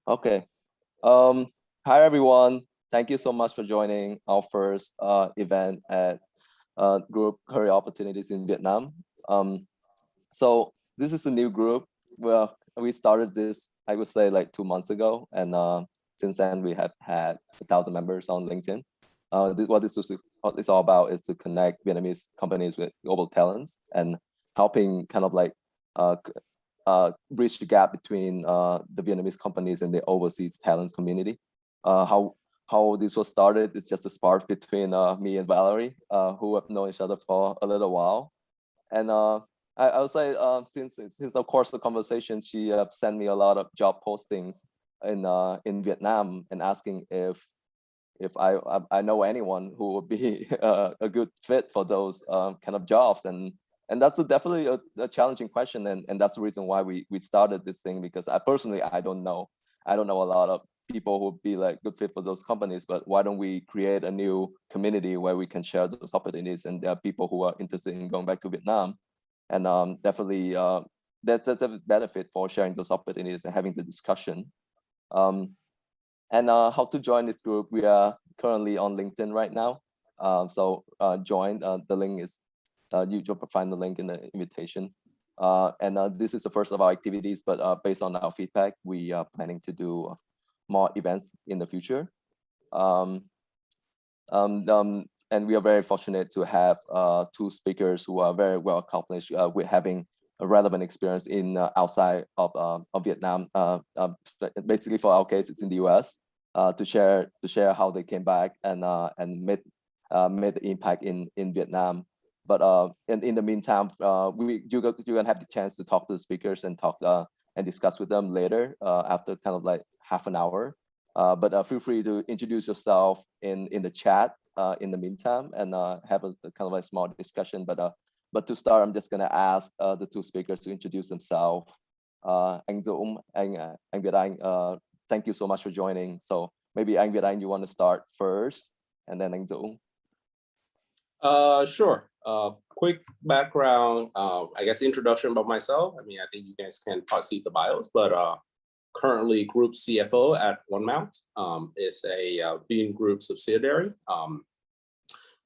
Okay. Hi everyone. Thank you so much for joining our first event at Group Career Opportunities in Vietnam. So this is a new group. Well, we started this, I would say, like 2 months ago, and since then we have had 1,000 members on LinkedIn. What this all about is to connect Vietnamese companies with global talents and helping kind of like uh, bridge the gap between the Vietnamese companies and the overseas talents community. How this was started is just a spark between me and Valerie, who have known each other for a little while. And I would say since of course the conversation, she sent me a lot of job postings in Vietnam and asking if I know anyone who would be a good fit for those kind of jobs. And that's definitely a challenging question, and that's the reason why we started this thing, because I personally I don't know a lot of people who would be like good fit for those companies, but why don't we create a new community where we can share those opportunities, and there are people who are interested in going back to Vietnam, and definitely that's a benefit for sharing those opportunities and having the discussion. And how to join this group? We are currently on LinkedIn right now. So join. The link is you'll find the link in the invitation. And this is the first of our activities, but based on our feedback, we are planning to do more events in the future. And we are very fortunate to have two speakers who are very well accomplished with having a relevant experience in outside of Vietnam. Basically, for our case, it's in the U.S. To share how they came back and made the impact in Vietnam. But in the meantime, you're gonna have the chance to talk to the speakers and talk and discuss with them later after kind of like half an hour. But feel free to introduce yourself in the chat in the meantime, and have a kind of a small discussion. But to start, I'm just gonna ask the two speakers to introduce themselves. Anh Dũng, anh Việt Anh, thank you so much for joining. So maybe anh Việt Anh, you want to start first, and then anh Dũng. Sure. Quick background, I guess introduction about myself. I mean, I think you guys can probably see the bios, but currently Group CFO at One Mount is a Bean Group subsidiary.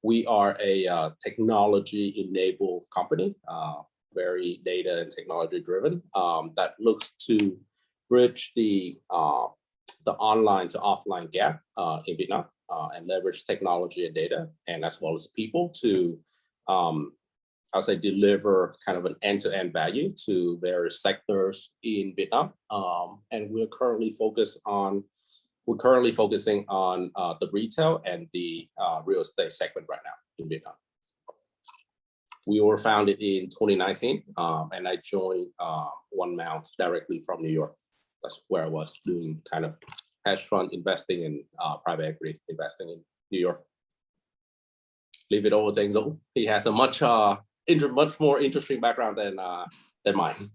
We are a technology-enabled company, very data and technology driven, that looks to bridge the online to offline gap in Vietnam, and leverage technology and data, and as well as people to, I'll say, deliver kind of an end-to-end value to various sectors in Vietnam. And we're currently focusing on the retail and the real estate segment right now in Vietnam. We were founded in 2019, and I joined One Mount directly from New York. That's where I was doing kind of hedge fund investing and private equity investing in New York. Leave it over to Anh Dũng. He has a much more interesting background than mine.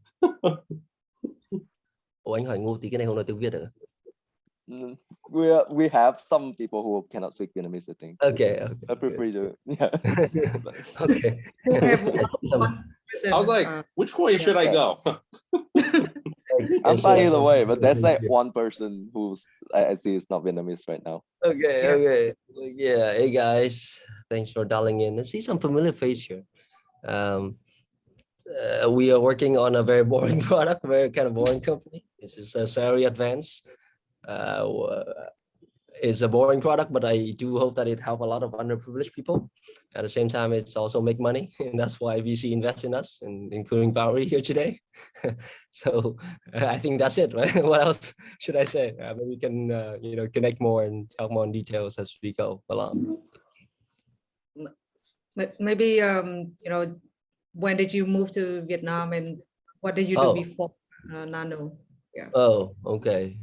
Ủa, anh hỏi ngu tí, cái này không nói tiếng Việt hả? We have some people who cannot speak Vietnamese, I think. Okay. I prefer to, yeah. Okay. I was like, which way should I go? I'm fine either way, but there's like one person who's I see is not Vietnamese right now. Okay. Yeah. Hey guys, thanks for dialing in. I see some familiar face here. We are working on a very boring product, very kind of boring company. This is a salary advance. It's a boring product, but I do hope that it help a lot of underprivileged people. At the same time, it's also make money, and that's why VC invest in us, and including Valerie here today. So I think that's it, right? What else should I say? Maybe we can connect more and talk more in details as we go along. Maybe when did you move to Vietnam, and what did you do before Nano? Yeah. Oh, okay.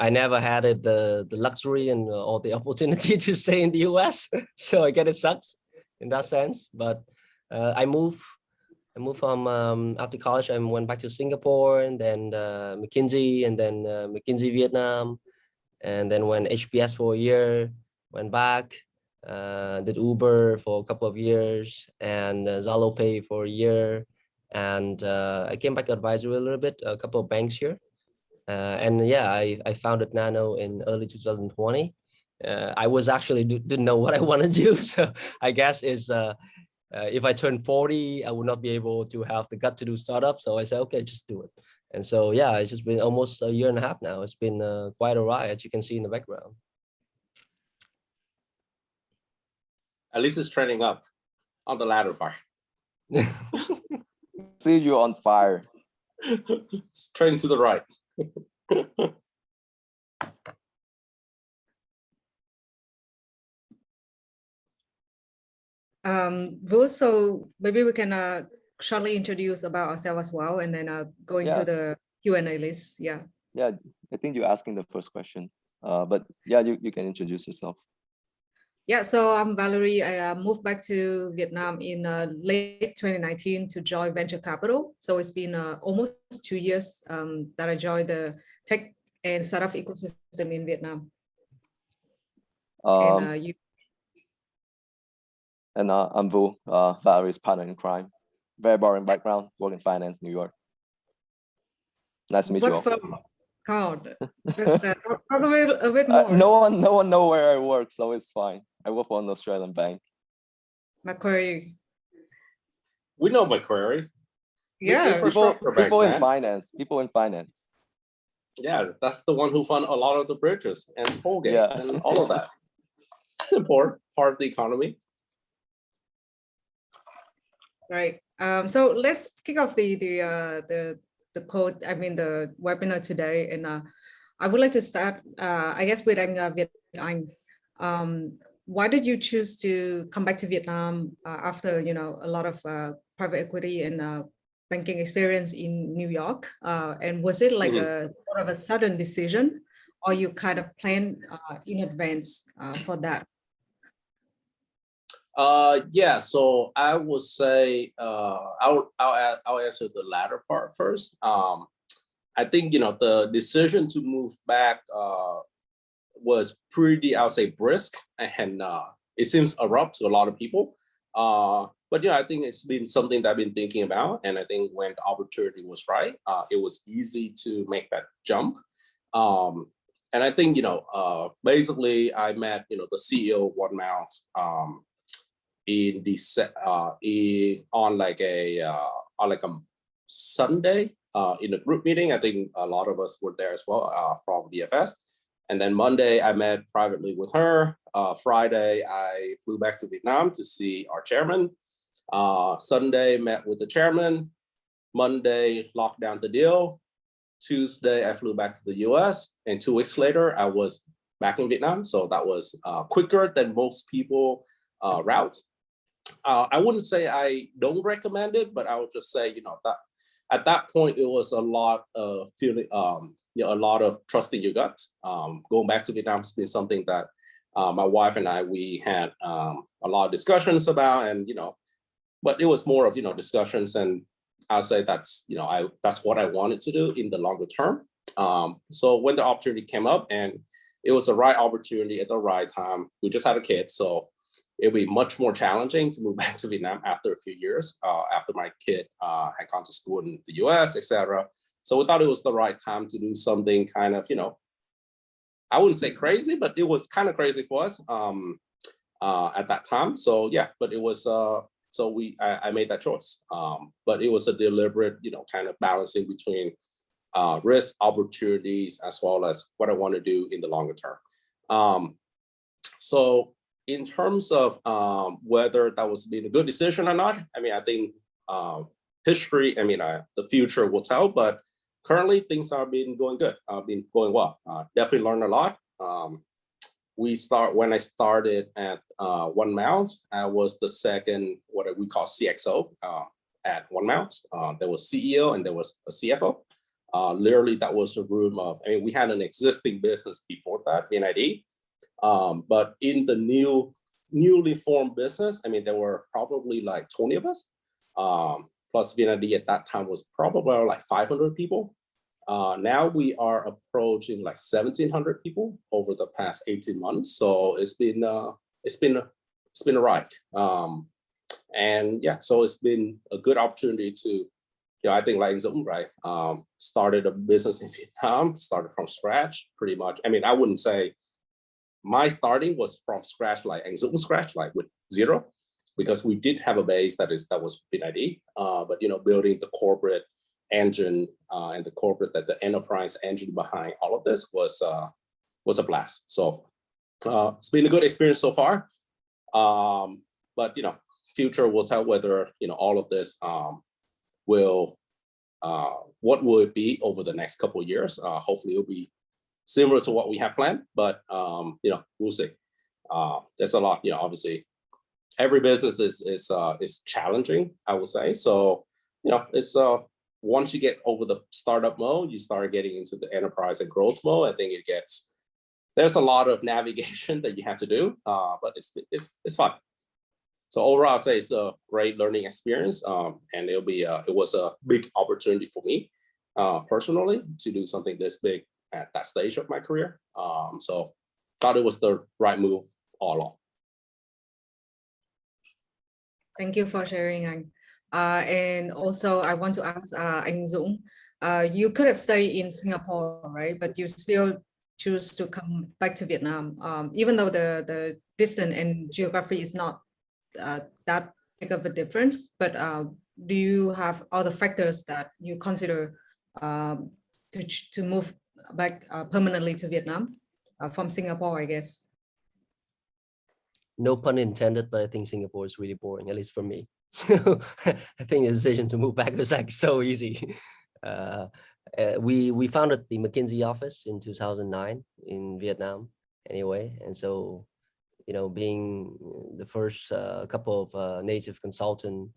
I never had the luxury and or the opportunity to stay in the US, so I guess it sucks in that sense. But I moved from after college. I went back to Singapore, and then McKinsey, and then McKinsey Vietnam, and then went HBS for a year. Went back, did Uber for a couple of years, and Zalo Pay for a year, and I came back to advisory a little bit, a couple of banks here. And yeah, I founded Nano in early 2020. I was actually didn't know what I want to do. So I guess is if I turn 40, I would not be able to have the gut to do startup. So I said, okay, just do it. And so, yeah, it's just been almost a year and a half now. It's been quite a ride, as you can see in the background. At least it's trending up on the latter part. See you on fire. It's trending to the right. So maybe we can shortly introduce about ourselves as well, and then go into the Q&A list. Yeah. Yeah, I think you're asking the first question, but yeah, you can introduce yourself. Yeah, so I'm Valerie. I moved back to Vietnam in late 2019 to join venture capital. So it's been almost 2 years that I joined the tech and startup ecosystem in Vietnam. And I'm Vu, Valerie's partner in crime. Very boring background, work in finance, New York. Nice to meet you all. God, talk a bit more. No one know where I work, so it's fine. I work for an Australian bank. Macquarie. We know Macquarie. Yeah, people in finance. People in finance. Yeah, that's the one who fund a lot of the bridges and toll gates and all of that. It's an important part of the economy. Right. So let's kick off the code. I mean the webinar today, and I would like to start, I guess, with Anh. Why did you choose to come back to Vietnam after a lot of private equity and banking experience in New York? And was it like a sort of a sudden decision, or you kind of planned in advance for that? Yeah, so I would say I'll answer the latter part first. I think the decision to move back was pretty, I would say, brisk, and it seems abrupt to a lot of people. But I think it's been something that I've been thinking about, and I think when the opportunity was right, it was easy to make that jump. And I think basically I met the CEO of One Mount on like a Sunday in a group meeting. I think a lot of us were there as well from VFS. And then Monday I met privately with her. Friday I flew back to Vietnam to see our chairman. Sunday met with the chairman. Monday locked down the deal. Tuesday I flew back to the US, and 2 weeks later I was back in Vietnam. So that was quicker than most people route. I wouldn't say I don't recommend it, but I would just say, that at that point it was a lot of feeling, a lot of trusting your gut. Going back to Vietnam has been something that my wife and we had a lot of discussions about, and but it was more of discussions, and I'll say that's that's what I wanted to do in the longer term. So when the opportunity came up, and it was the right opportunity at the right time, we just had a kid, so it'd be much more challenging to move back to Vietnam after a few years, after my kid had gone to school in the US, etc. So we thought it was the right time to do something kind of, I wouldn't say crazy, but it was kind of crazy for us at that time. So yeah, but it was, I made that choice. But it was a deliberate, kind of balancing between risk, opportunities, as well as what I want to do in the longer term. So in terms of whether that was been a good decision or not, I mean, I think history, the future will tell, but currently things have been going good, been going well. Definitely learned a lot. When I started at One Mount, I was the second, what we call CXO at One Mount. There was CEO and there was a CFO. Literally, that was a room of, we had an existing business before that, VNID. But in the newly formed business, there were probably like 20 of us. Plus VNID at that time was probably like 500 people. Now we are approaching like 1,700 people over the past 18 months. So it's been a ride. And yeah, so it's been a good opportunity to you know, I think like Dzung, right, started a business in Vietnam, started from scratch, pretty much. I mean, I wouldn't say my starting was from scratch, like Anh Dũng scratch, like with zero, because we did have a base that was VinID, but you know, building the corporate engine and the corporate, that the enterprise engine behind all of this was a blast. So it's been a good experience so far. But you know, future will tell whether, you know, all of this will what will it be over the next couple of years. Hopefully it'll be similar to what we have planned, but you know, we'll see. There's a lot, you know, obviously every business is challenging, I would say. So, you know, it's once you get over the startup mode, you start getting into the enterprise and growth mode. I think there's a lot of navigation that you have to do, but it's fun. So overall, I'll say it's a great learning experience, and it was a big opportunity for me personally to do something this big at that stage of my career. So thought it was the right move all along. Thank you for sharing, Anh. And also, I want to ask Anh Dũng, you could have stayed in Singapore, right? But you still choose to come back to Vietnam, even though the distance and geography is not that big of a difference. But do you have other factors that you consider to move back permanently to Vietnam from Singapore, I guess? No pun intended, but I think Singapore is really boring, at least for me. I think the decision to move back was like so easy. We founded the McKinsey office in 2009 in Vietnam anyway. And so, you know, being the first couple of native consultant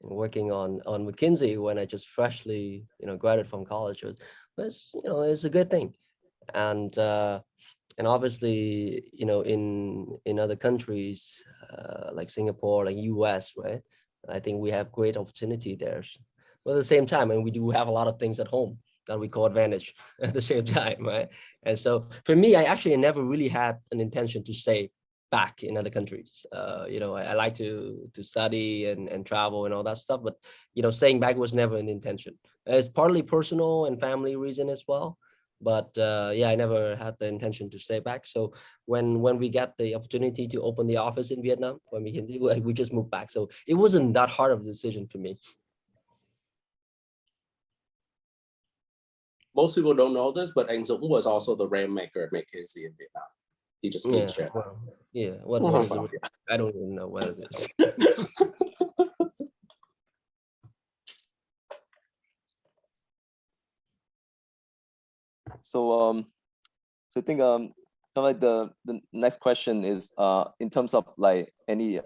working on McKinsey when I just freshly, you know, graduated from college was you know, it's a good thing. And obviously, you know, in other countries like Singapore, like US, right? I think we have great opportunity there. But at the same time, and we do have a lot of things at home that we call advantage at the same time, right? And so for me, I actually never really had an intention to stay back in other countries. You know, I like to study and travel and all that stuff, but you know, staying back was never an intention. It's partly personal and family reason as well. But yeah, I never had the intention to stay back. So when we got the opportunity to open the office in Vietnam, when we just moved back. So it wasn't that hard of a decision for me. Most people don't know this, but Anh Dũng was also the rainmaker at McKinsey in Vietnam. He just didn't share. Well, yeah. What is it? I don't even know what it is. So I think kind of like the next question is in terms of like any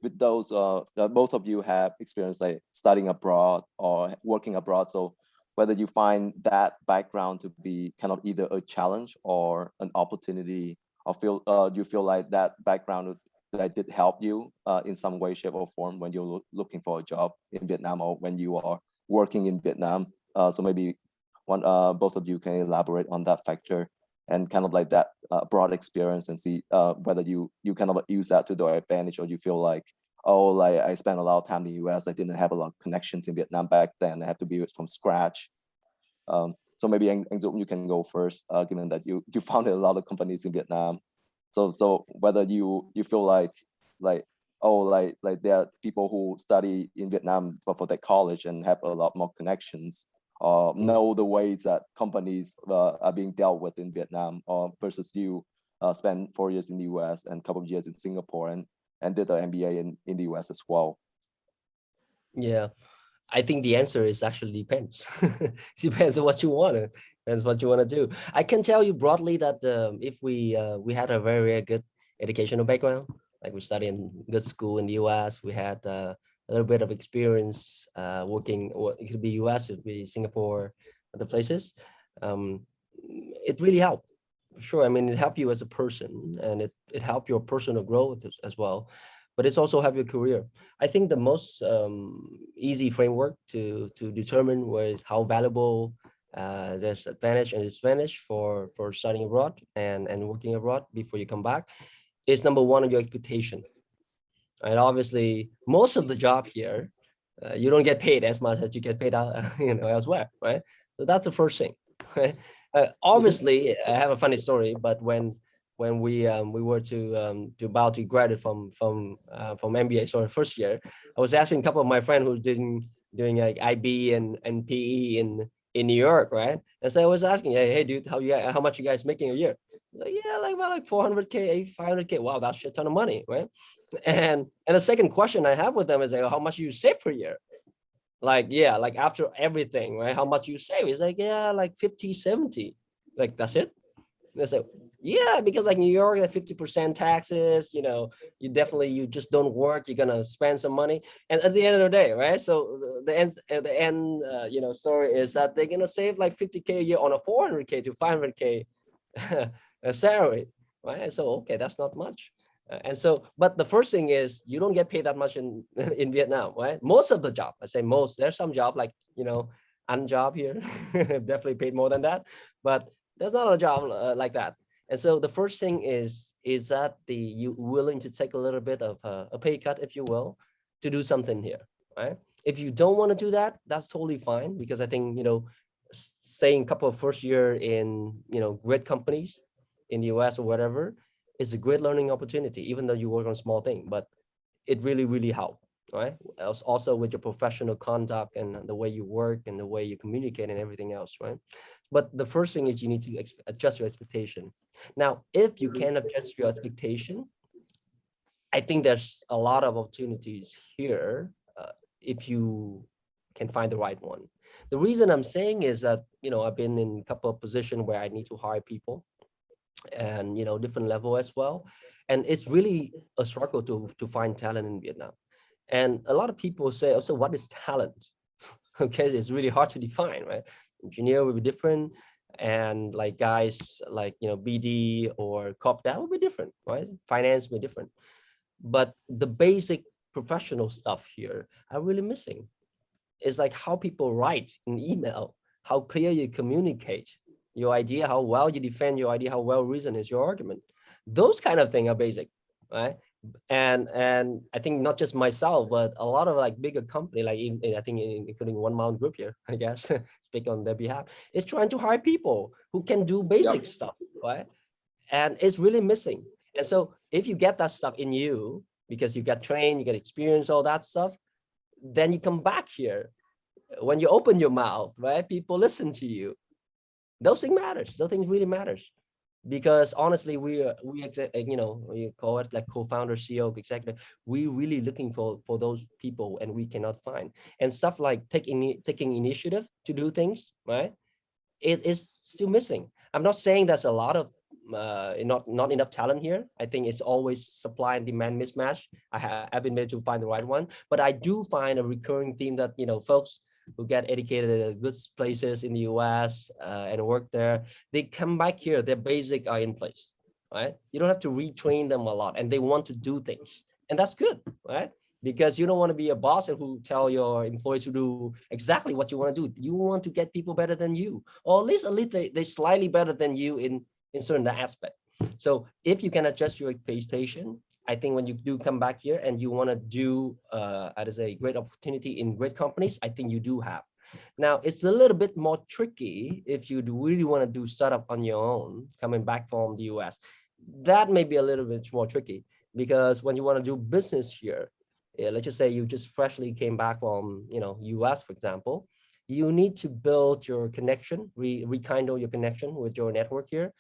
with those both of you have experience like studying abroad or working abroad. So whether you find that background to be kind of either a challenge or an opportunity, or you feel like that background that did help you in some way, shape, or form when you're looking for a job in Vietnam or when you are working in Vietnam. So maybe both of you can elaborate on that factor and kind of like that broad experience and see whether you kind of use that to the advantage, or you feel like, oh, like I spent a lot of time in the US, I didn't have a lot of connections in Vietnam back then, I have to build it from scratch. So maybe Anh Dũng, you can go first, given that you founded a lot of companies in Vietnam. So whether you feel like oh, like there are people who study in Vietnam for their college and have a lot more connections, know the ways that companies are being dealt with in Vietnam, versus you spent 4 years in the US and a couple of years in Singapore and did an MBA in the US as well. Yeah, I think the answer is actually depends. It depends on what you want. Depends what you want to do. I can tell you broadly that if we had a very, very good educational background, like we studied in good school in the US, we had a little bit of experience working, or it could be US, it could be Singapore, other places. It really helped. Sure, I mean, it helped you as a person, and it helped your personal growth as well, but it's also helped your career. I think the most easy framework to determine how valuable there's advantage and disadvantage for studying abroad and working abroad before you come back is number one, your expectation. And obviously, most of the job here You don't get paid as much as you get paid out, elsewhere, right? So that's the first thing. Right? Obviously, I have a funny story, but when we were to about to graduate from MBA, sorry, first year, I was asking a couple of my friends who doing like IB and PE in New York, right? And so I was asking, hey dude, how much you guys making a year? Like, yeah, like about like 400K, 500K. Wow, that's a shit ton of money, right? And the second question I have with them is like, how much you save per year? Like, yeah, like after everything, right? How much you save? It's like, yeah, like 50, 70. Like, that's it? And it's like, yeah, because like New York at 50% taxes, you just don't work, you're gonna spend some money. And at the end of the day, right? So the end story is that they're gonna save like 50K a year on a 400K to 500K salary, right? So, okay, that's not much. And so, but the first thing is you don't get paid that much in in Vietnam, right? Most of the job, I say most, there's some job like, job here, definitely paid more than that, but there's not a job like that. And so the first thing is that you willing to take a little bit of a pay cut, if you will, to do something here, right? If you don't want to do that, that's totally fine, because I think, staying a couple of first year in, great companies in the US or whatever, is a great learning opportunity, even though you work on small thing, but it really, really helps, right? Also with your professional conduct and the way you work and the way you communicate and everything else, right? But the first thing is you need to adjust your expectation. Now, if you can adjust your expectation, I think there's a lot of opportunities here if you can find the right one. The reason I'm saying is that, I've been in a couple of positions where I need to hire people and, different level as well. And it's really a struggle to find talent in Vietnam. And a lot of people say, oh, so what is talent? Okay, it's really hard to define, right? Engineer will be different, and like guys like BD or cop, that will be different, right? Finance will be different, but the basic professional stuff here are really missing. It's like how people write an email, how clear you communicate your idea, how well you defend your idea, how well reasoned is your argument. Those kind of things are basic, right? And I think not just myself, but a lot of like bigger company, like I think including One Mount Group here, I guess, speak on their behalf, is trying to hire people who can do basic stuff, right? And it's really missing. And so if you get that stuff in you, because you get trained, you get experience, all that stuff, then you come back here. When you open your mouth, right, people listen to you. Those things matters. Those things really matters. Because honestly, we call it like co-founder, CEO, executive. We really looking for those people, and we cannot find. And stuff like taking initiative to do things, right? It is still missing. I'm not saying there's a lot of not enough talent here. I think it's always supply and demand mismatch. I've been able to find the right one, but I do find a recurring theme that folks who get educated at good places in the US and work there, they come back here, their basic are in place, right? You don't have to retrain them a lot, and they want to do things, and that's good, right? Because you don't want to be a boss who tell your employees to do exactly what you want to do. You want to get people better than you, or at least they slightly better than you in certain aspect. So if you can adjust your expectation, I think when you do come back here and you want to do as a great opportunity in great companies, I think you do have. Now, it's a little bit more tricky if you really want to do startup on your own, coming back from the US. That may be a little bit more tricky, because when you want to do business here, let's just say you just freshly came back from US, for example, you need to build your connection, rekindle your connection with your network here.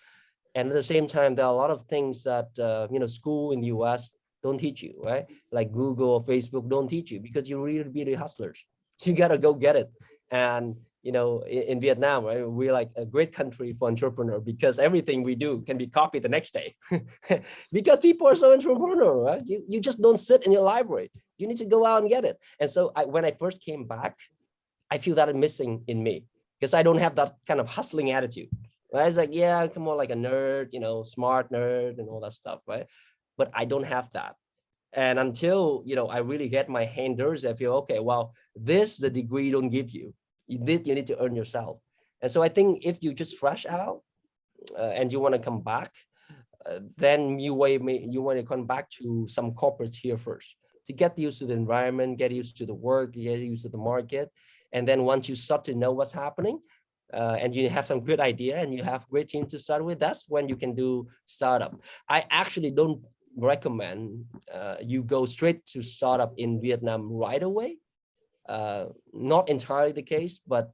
And at the same time, there are a lot of things that school in the US don't teach you, right? Like Google or Facebook don't teach you, because you really be the hustlers. You gotta go get it. And in Vietnam, right, we're like a great country for entrepreneur, because everything we do can be copied the next day. Because people are so entrepreneurial, right? You just don't sit in your library. You need to go out and get it. And so when I first came back, I feel that missing in me, because I don't have that kind of hustling attitude. Right? It's like, yeah, I'm more like a nerd, smart nerd and all that stuff, right? But I don't have that. And until, I really get my hand dirty, I feel, okay, well, this the degree don't give you. You need to earn yourself. And so I think if you just fresh out and you want to come back, then you want to come back to some corporates here first to get used to the environment, get used to the work, get used to the market. And then once you start to know what's happening, and you have some good idea and you have great team to start with, that's when you can do startup. I actually don't recommend you go straight to startup in Vietnam right away. Not entirely the case, but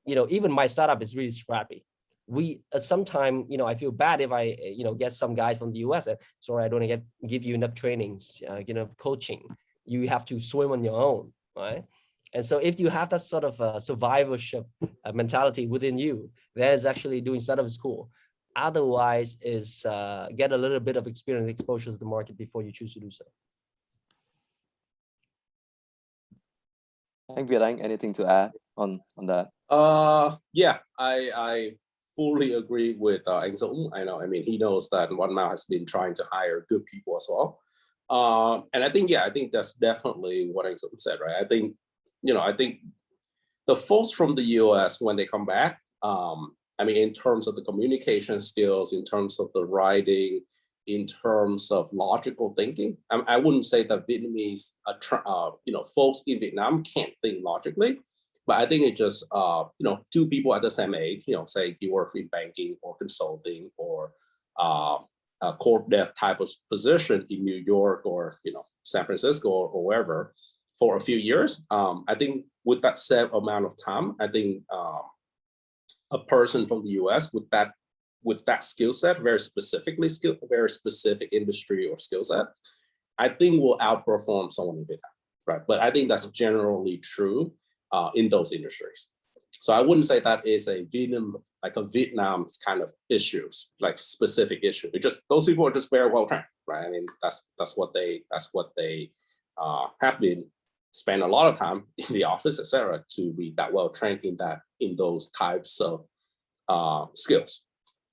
even my startup is really scrappy. We sometimes, I feel bad if I, get some guys from the US and sorry, I don't give you enough trainings, coaching. You have to swim on your own, right? And so if you have that sort of survivorship mentality within you, there's actually doing startup is cool. Otherwise is get a little bit of experience, exposure to the market before you choose to do so. I think Viet, anything to add on that? Yeah, I fully agree with Anh Dũng. I mean, he knows that One Mile has been trying to hire good people as well. And I think that's definitely what Anh Dũng said, right? I think the folks from the US, when they come back, I mean, in terms of the communication skills, in terms of the writing, in terms of logical thinking, I wouldn't say that Vietnamese, folks in Vietnam can't think logically, but I think it just, two people at the same age, say you work in banking or consulting or a corp dev type of position in New York or, San Francisco or wherever for a few years. I think with that set amount of time, I think a person from the US with that skill set, very specific industry or skill set, I think will outperform someone in Vietnam, right? But I think that's generally true in those industries. So I wouldn't say that is a Vietnam kind of issues, like specific issue. It just, those people are just very well trained, right? I mean, that's what they have been, spend a lot of time in the office, etc., to be that well trained in those types of skills.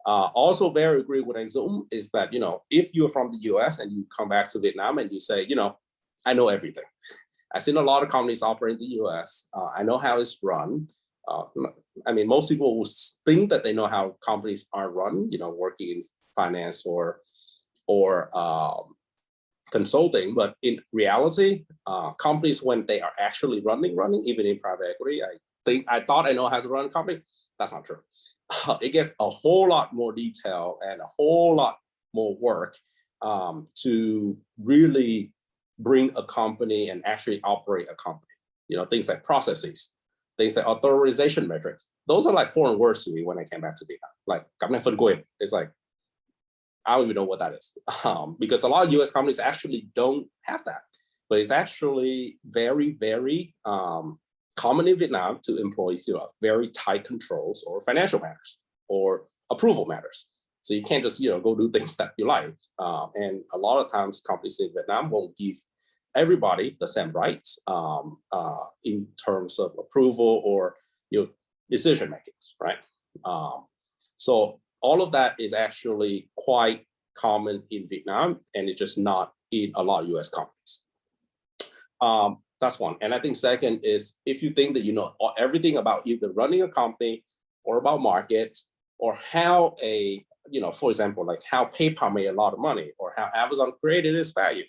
Also very agree with Anh Dũng is that, if you're from the US and you come back to Vietnam and you say, I know everything. I've seen a lot of companies operate in the US. I know how it's run. I mean, most people will think that they know how companies are run, working in finance or consulting, but in reality, companies, when they are actually running, even in private equity, I thought I know how to run a company. That's not true. It gets a whole lot more detail and a whole lot more work to really bring a company and actually operate a company. Things like processes, things like authorization metrics. Those are like foreign words to me when I came back to Vietnam. Like, it's like, I don't even know what that is, because a lot of US companies actually don't have that. But it's actually very, very common in Vietnam to employ very tight controls or financial matters or approval matters. So you can't just go do things that you like. And a lot of times companies in Vietnam won't give everybody the same rights in terms of approval or decision makings, right? So all of that is actually quite common in Vietnam, and it's just not in a lot of US companies. That's one. And I think second is, if you think that you know everything about either running a company or about market or how for example, like how PayPal made a lot of money or how Amazon created its value,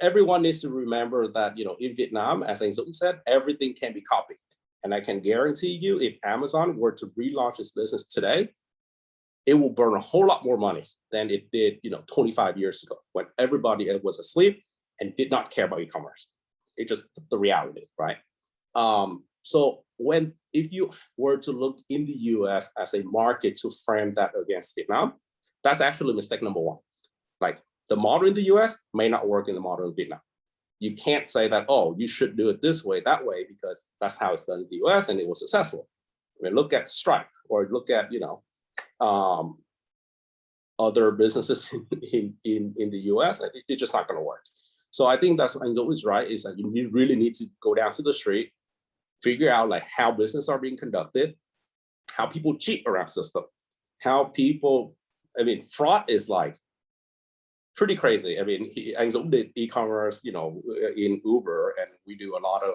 everyone needs to remember that, in Vietnam, as Anh Dũng said, everything can be copied. And I can guarantee you, if Amazon were to relaunch its business today, it will burn a whole lot more money than it did, 25 years ago, when everybody was asleep and did not care about e-commerce. It's just the reality, right? So if you were to look in the US as a market to frame that against Vietnam, that's actually mistake number one. Like, the model in the US may not work in the model in Vietnam. You can't say that, oh, you should do it this way, that way, because that's how it's done in the US and it was successful. I mean, look at Stripe or look at, other businesses in the US, it's just not going to work. So I think that's what Anh Dũng is right, is that you really need to go down to the street, figure out like how business are being conducted, how people cheat around system, how people, fraud is like pretty crazy. I mean, Anh Dũng did e-commerce, in Uber, and we do a lot of,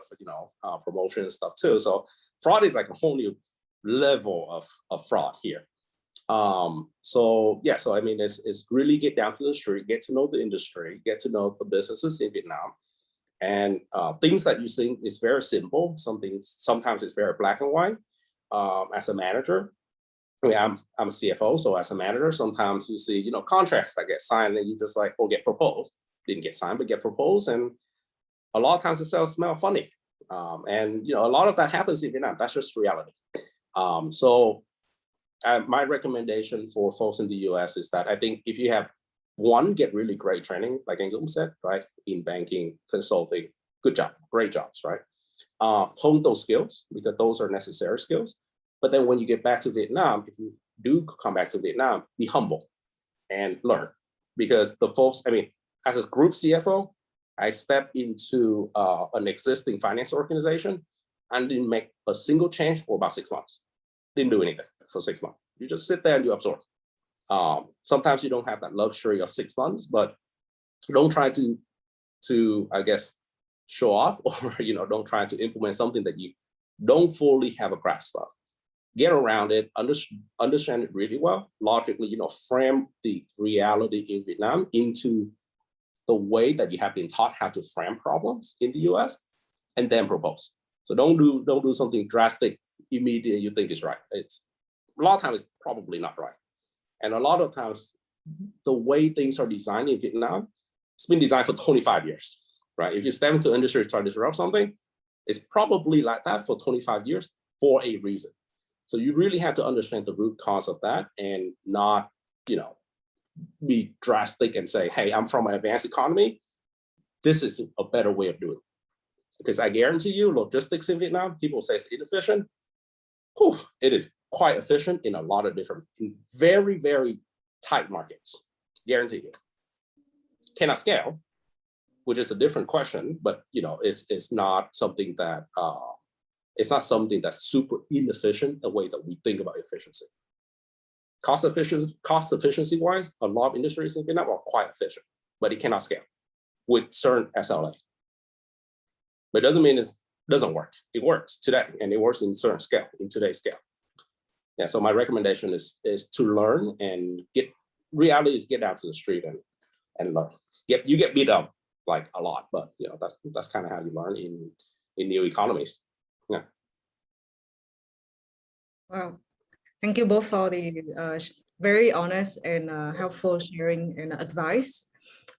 promotion and stuff too. So fraud is like a whole new level of fraud here. So yeah, so I mean, it's really get down to the street, get to know the industry, get to know the businesses in Vietnam, and things that you think is very simple. Sometimes it's very black and white. As a manager, I mean, I'm a CFO, so as a manager, sometimes you see, contracts that get signed and you just like, or get proposed, didn't get signed, but get proposed, and a lot of times the sales smell funny, and a lot of that happens in Vietnam. That's just reality. So my recommendation for folks in the US is that I think if you have get really great training, like Dzung said, right, in banking, consulting, good job, great jobs, right? Hone those skills because those are necessary skills. But then when you get back to Vietnam, if you do come back to Vietnam, be humble and learn, because the folks, I mean, as a group CFO, I stepped into an existing finance organization and didn't make a single change for about 6 months. Didn't do anything for 6 months. You just sit there and you absorb. Sometimes you don't have that luxury of 6 months, but don't try to I guess, show off, or don't try to implement something that you don't fully have a grasp of. Get around it, understand it really well, logically, frame the reality in Vietnam into the way that you have been taught how to frame problems in the US, and then propose. So don't do something drastic immediately you think is right. It's a lot of times it's probably not right. And a lot of times the way things are designed in Vietnam, it's been designed for 25 years, right? If you step into industry and try to disrupt something, it's probably like that for 25 years for a reason. So you really have to understand the root cause of that and not, be drastic and say, hey, I'm from an advanced economy. This is a better way of doing it. Because I guarantee you, logistics in Vietnam, people say it's inefficient. Whew, it is quite efficient in a lot of different, very, very tight markets. Guarantee you. Cannot scale, which is a different question, but it's not something that that's super inefficient the way that we think about efficiency. Cost efficiency wise, a lot of industries in Vietnam are quite efficient, but it cannot scale with certain SLA. But it doesn't mean it doesn't work. It works today, and it works in certain scale, in today's scale. Yeah, so my recommendation is to learn and reality is get out to the street and learn. You get beat up like a lot, but that's kind of how you learn in new economies. Yeah. Wow. Thank you both for the very honest and helpful sharing and advice.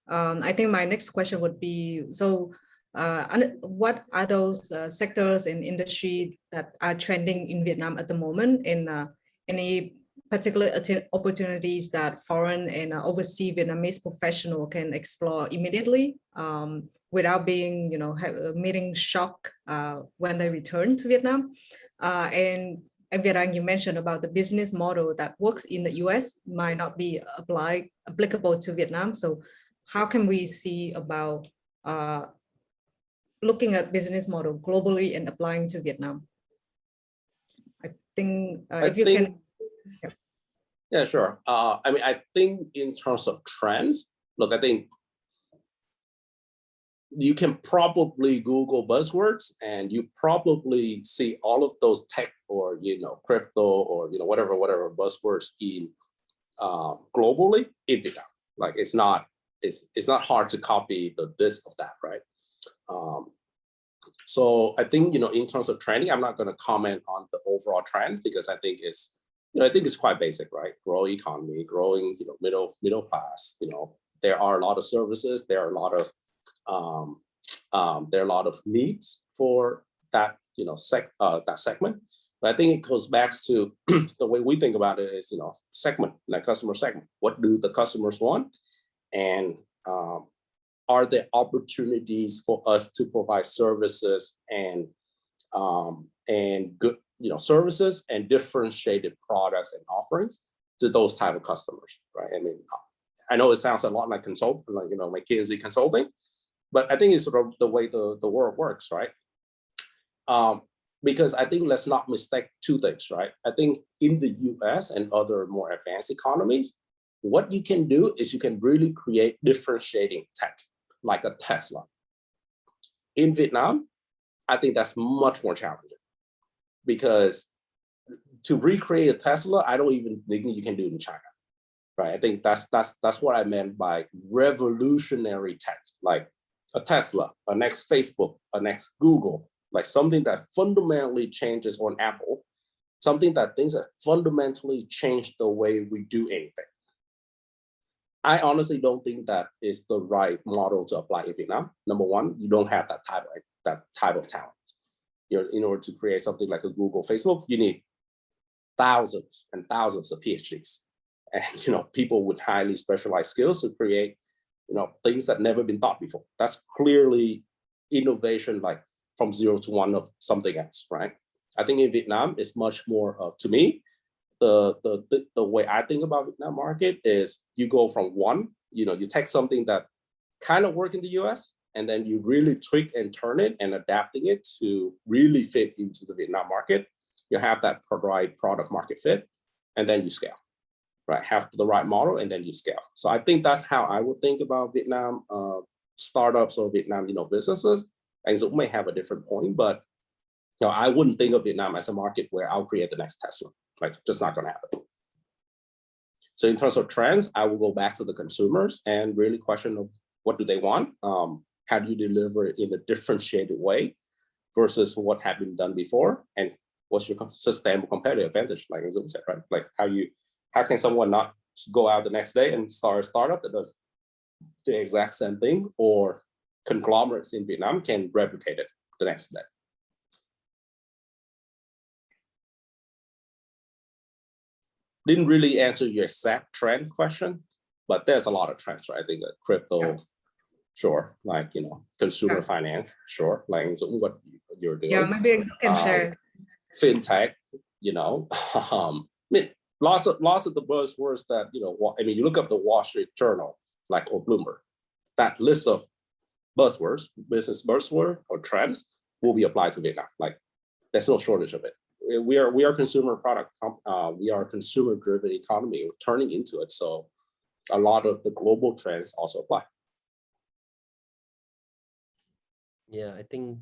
I think my next question would be, so what are those sectors and industry that are trending in Vietnam at the moment, and any particular opportunities that foreign and overseas Vietnamese professional can explore immediately without being, meeting shock when they return to Vietnam? And Viet-Anh, you mentioned about the business model that works in the US might not be applicable to Vietnam. So how can we see about looking at business model globally and applying to Vietnam? I think if you can. Yeah, sure. I mean, I think in terms of trends, look, I think you can probably Google buzzwords and you probably see all of those tech or, crypto or, whatever buzzwords in globally in Vietnam. Like it's not hard to copy this of that, right? So I think, in terms of trending, I'm not going to comment on the overall trends because I think it's quite basic, right? Growing economy, growing, middle class, there are a lot of services, there are a lot of needs for that, that segment. But I think it goes back to the way we think about it is, segment, like customer segment. What do the customers want? And are there opportunities for us to provide services and good, services and differentiated products and offerings to those type of customers, right? I mean, I know it sounds a lot like consulting, like, McKinsey consulting, but I think it's sort of the way the world works, right? Because I think let's not mistake two things, right? I think in the US and other more advanced economies, what you can do is you can really create differentiating tech, like a Tesla. In Vietnam, I think that's much more challenging because to recreate a Tesla, I don't even think you can do it in China, right? I think that's what I meant by revolutionary tech, like a Tesla, a next Facebook, a next Google, like something that fundamentally changes on Apple, something that things that fundamentally change the way we do anything. I honestly don't think that is the right model to apply in Vietnam. Number one, you don't have that type of talent. In order to create something like a Google, Facebook, you need thousands and thousands of PhDs, and people with highly specialized skills to create things that never been thought before. That's clearly innovation, like from 0 to 1 of something else, right? I think in Vietnam, it's much more, to me, the way I think about Vietnam market is you go from one, you take something that kind of work in the US, and then you really tweak and turn it and adapting it to really fit into the Vietnam market. You have that right product market fit, and then you scale, right? Have the right model, and then you scale. So I think that's how I would think about Vietnam startups or Vietnam, businesses. And Dzung may have a different point, but I wouldn't think of Vietnam as a market where I'll create the next Tesla. Like, just not going to happen. So in terms of trends, I will go back to the consumers and really question of what do they want? How do you deliver it in a differentiated way versus what had been done before? And what's your sustainable competitive advantage? Like Dzung said, right? Like how can someone not go out the next day and start a startup that does the exact same thing, or conglomerates in Vietnam can replicate it the next day? Didn't really answer your exact trend question, but there's a lot of trends, right? I think that crypto, sure, like, consumer finance, sure, like what you're doing. Yeah, maybe you can share. Fintech, I mean, lots of the buzzwords that, you look up the Wall Street Journal, like, or Bloomberg, that list of buzzwords, business buzzword or trends will be applied to Vietnam. Like, there's no shortage of it. We are consumer product. We are a consumer-driven economy. We're turning into it. So a lot of the global trends also apply. Yeah, I think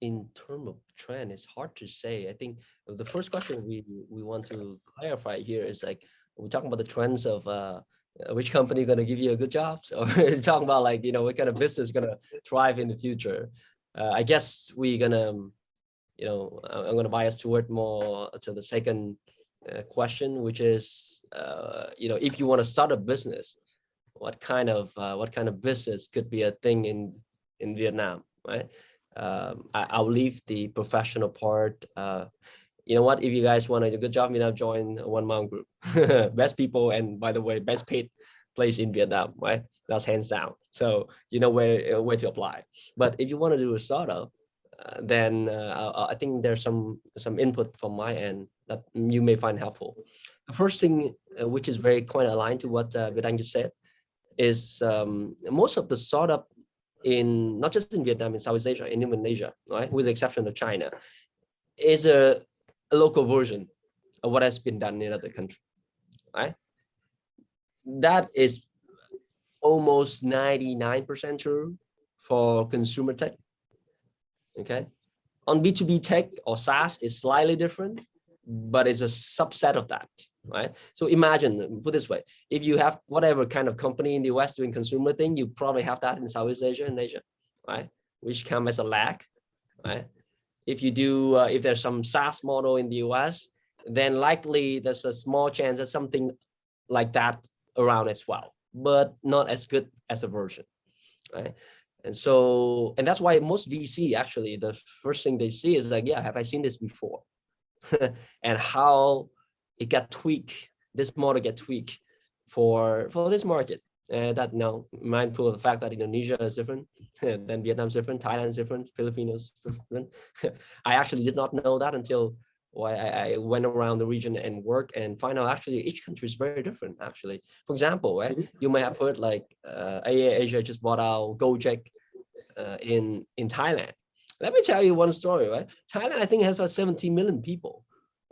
in terms of trend, it's hard to say. I think the first question we want to clarify here is, like, we're talking about the trends of which company going to give you a good job, or talking about, like, what kind of business going to thrive in the future. I guess we're gonna, I'm going to bias toward more to the second question, which is, if you want to start a business, what kind of business could be a thing in Vietnam, right? I'll leave the professional part. You know what? If you guys want to do a good job, join One Mount Group. Best people, and by the way, best paid place in Vietnam, right? That's hands down. So you know where to apply. But if you want to do a startup, then I think there's some input from my end that you may find helpful. The first thing, which is very quite aligned to what Việt Anh just said, is most of the startup in, not just in Vietnam, in Southeast Asia, and even Asia, right, with the exception of China, is a local version of what has been done in other countries, right? That is almost 99% true for consumer tech. Okay, on B2B tech or SaaS is slightly different, but it's a subset of that, right? So imagine, put this way, if you have whatever kind of company in the US doing consumer thing, you probably have that in Southeast Asia and Asia, right? Which come as a lag, right? If you do, if there's some SaaS model in the US, then likely there's a small chance that something like that around as well, but not as good as a version, right? And so, and that's why most VC, actually, the first thing they see is like, yeah, have I seen this before? And how it got tweaked, this model get tweaked for this market. That now, mindful of the fact that Indonesia is different, then Vietnam is different, Thailand is different, Filipinos different. I actually did not know that until I went around the region and worked and find out actually each country is very different. Actually, for example, right, you may have heard like AA Asia just bought out Gojek in Thailand. Let me tell you one story, right? Thailand, I think, has 70 million people.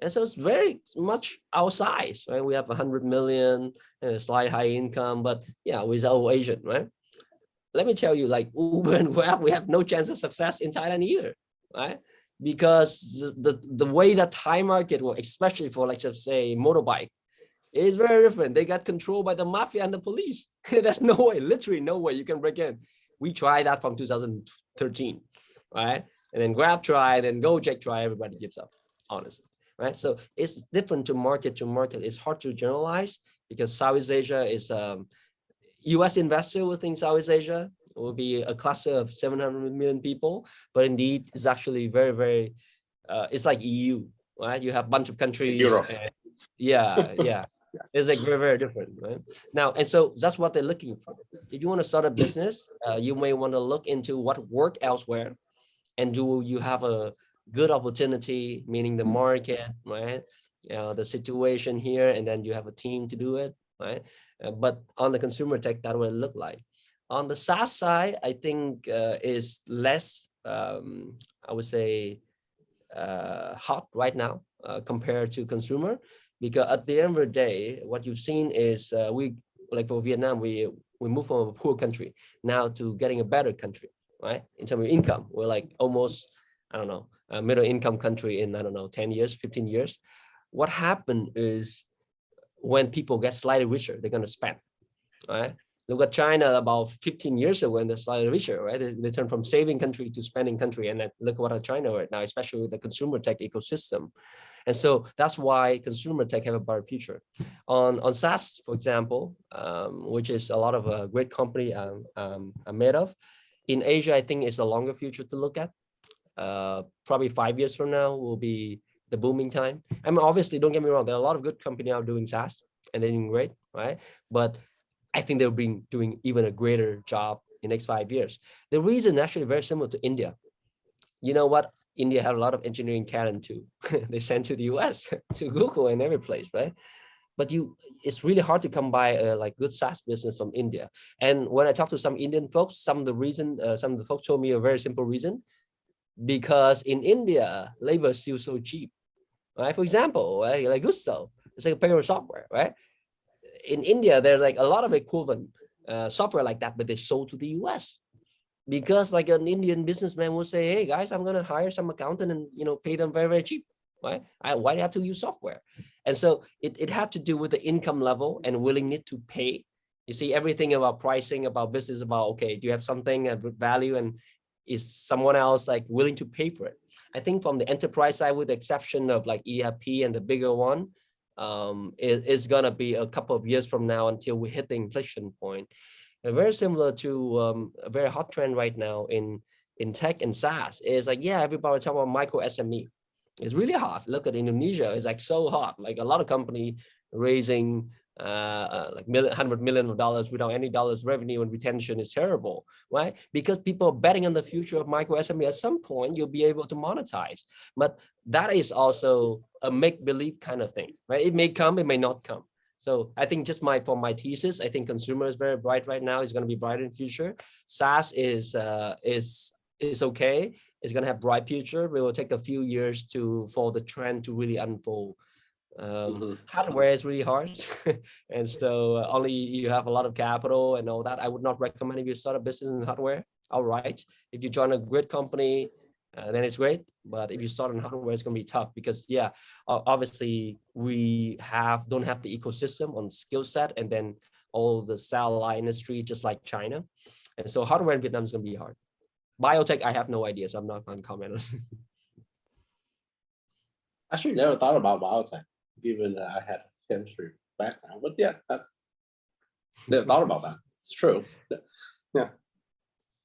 And so it's very much our size, right? We have 100 million, slight high income, but yeah, we're all Asian, right? Let me tell you, like Uber and Grab, we have no chance of success in Thailand either, right? because the way that Thai market works, especially for like just say motorbike, is very different. They got controlled by the mafia and the police. There's no way, literally no way you can break in. We tried that from 2013, right? And then Grab tried, and Gojek tried, everybody gives up, honestly, right? So it's different to market to market. It's hard to generalize because Southeast Asia is, US investor will think Southeast Asia will be a cluster of 700 million people, but indeed it's actually very, very, it's like EU, right? You have a bunch of countries. Europe. Yeah. It's like very, very different, right? Now, and so that's what they're looking for. If you want to start a business, you may want to look into what work elsewhere, and do you have a good opportunity, meaning the market, right? The situation here, and then you have a team to do it, right? But on the consumer tech, that will look like. On the SaaS side, I think is less, I would say, hot right now compared to consumer, because at the end of the day, what you've seen is we, like for Vietnam, we move from a poor country now to getting a better country, right? In terms of income, we're like almost, I don't know, a middle income country in, I don't know, 10 years, 15 years. What happened is when people get slightly richer, they're going to spend, right? Look at China about 15 years ago when they're slightly richer, right? They turn from saving country to spending country. And then look at what China right now, especially with the consumer tech ecosystem. And so that's why consumer tech have a better future. On SaaS, for example, which is a lot of a great company I'm made of. In Asia, I think it's a longer future to look at. Probably 5 years from now will be the booming time. I mean, obviously, don't get me wrong, there are a lot of good companies out doing SaaS and they're doing great, right? But I think they'll be doing even a greater job in the next 5 years. The reason actually very similar to India. You know what? India had a lot of engineering talent too. They sent to the US, to Google and every place, right? But it's really hard to come by a like good SaaS business from India. And when I talk to some Indian folks, some of the folks told me a very simple reason, because in India, labor is still so cheap, right? For example, right? Like Gusto, it's like a payroll software, right? In India, there's like a lot of equivalent software like that, but they sold to the US. Because like an Indian businessman will say, hey guys, I'm going to hire some accountant and pay them very, very cheap, right? Why do I have to use software? And so it had to do with the income level and willingness to pay. You see, everything about pricing, about business, about, okay, do you have something of value, and is someone else like willing to pay for it? I think from the enterprise side, with the exception of like ERP and the bigger one, it's going to be a couple of years from now until we hit the inflection point. Very similar to a very hot trend right now in tech and SaaS is like, yeah, everybody talk about micro SME. It's really hot. Look at Indonesia, it's like so hot. Like a lot of company raising like $100 million without any dollars revenue, and retention is terrible, right? Because people are betting on the future of micro SME. At some point, you'll be able to monetize. But that is also a make-believe kind of thing, right? It may come, it may not come. So I think just for my thesis, I think consumer is very bright right now. It's going to be bright in the future. SaaS is okay. It's going to have bright future. It will take a few years for the trend to really unfold. Hardware is really hard. And so only you have a lot of capital and all that. I would not recommend if you start a business in hardware. All right. If you join a great company, then it's great. But if you start in hardware, it's going to be tough because, yeah, obviously we don't have the ecosystem on skill set, and then all the satellite industry, just like China. And so hardware in Vietnam is going to be hard. Biotech, I have no idea, so I'm not going to comment on it. Actually, never thought about biotech, given that I had a chemistry background. But yeah, never thought about that. It's true. Yeah.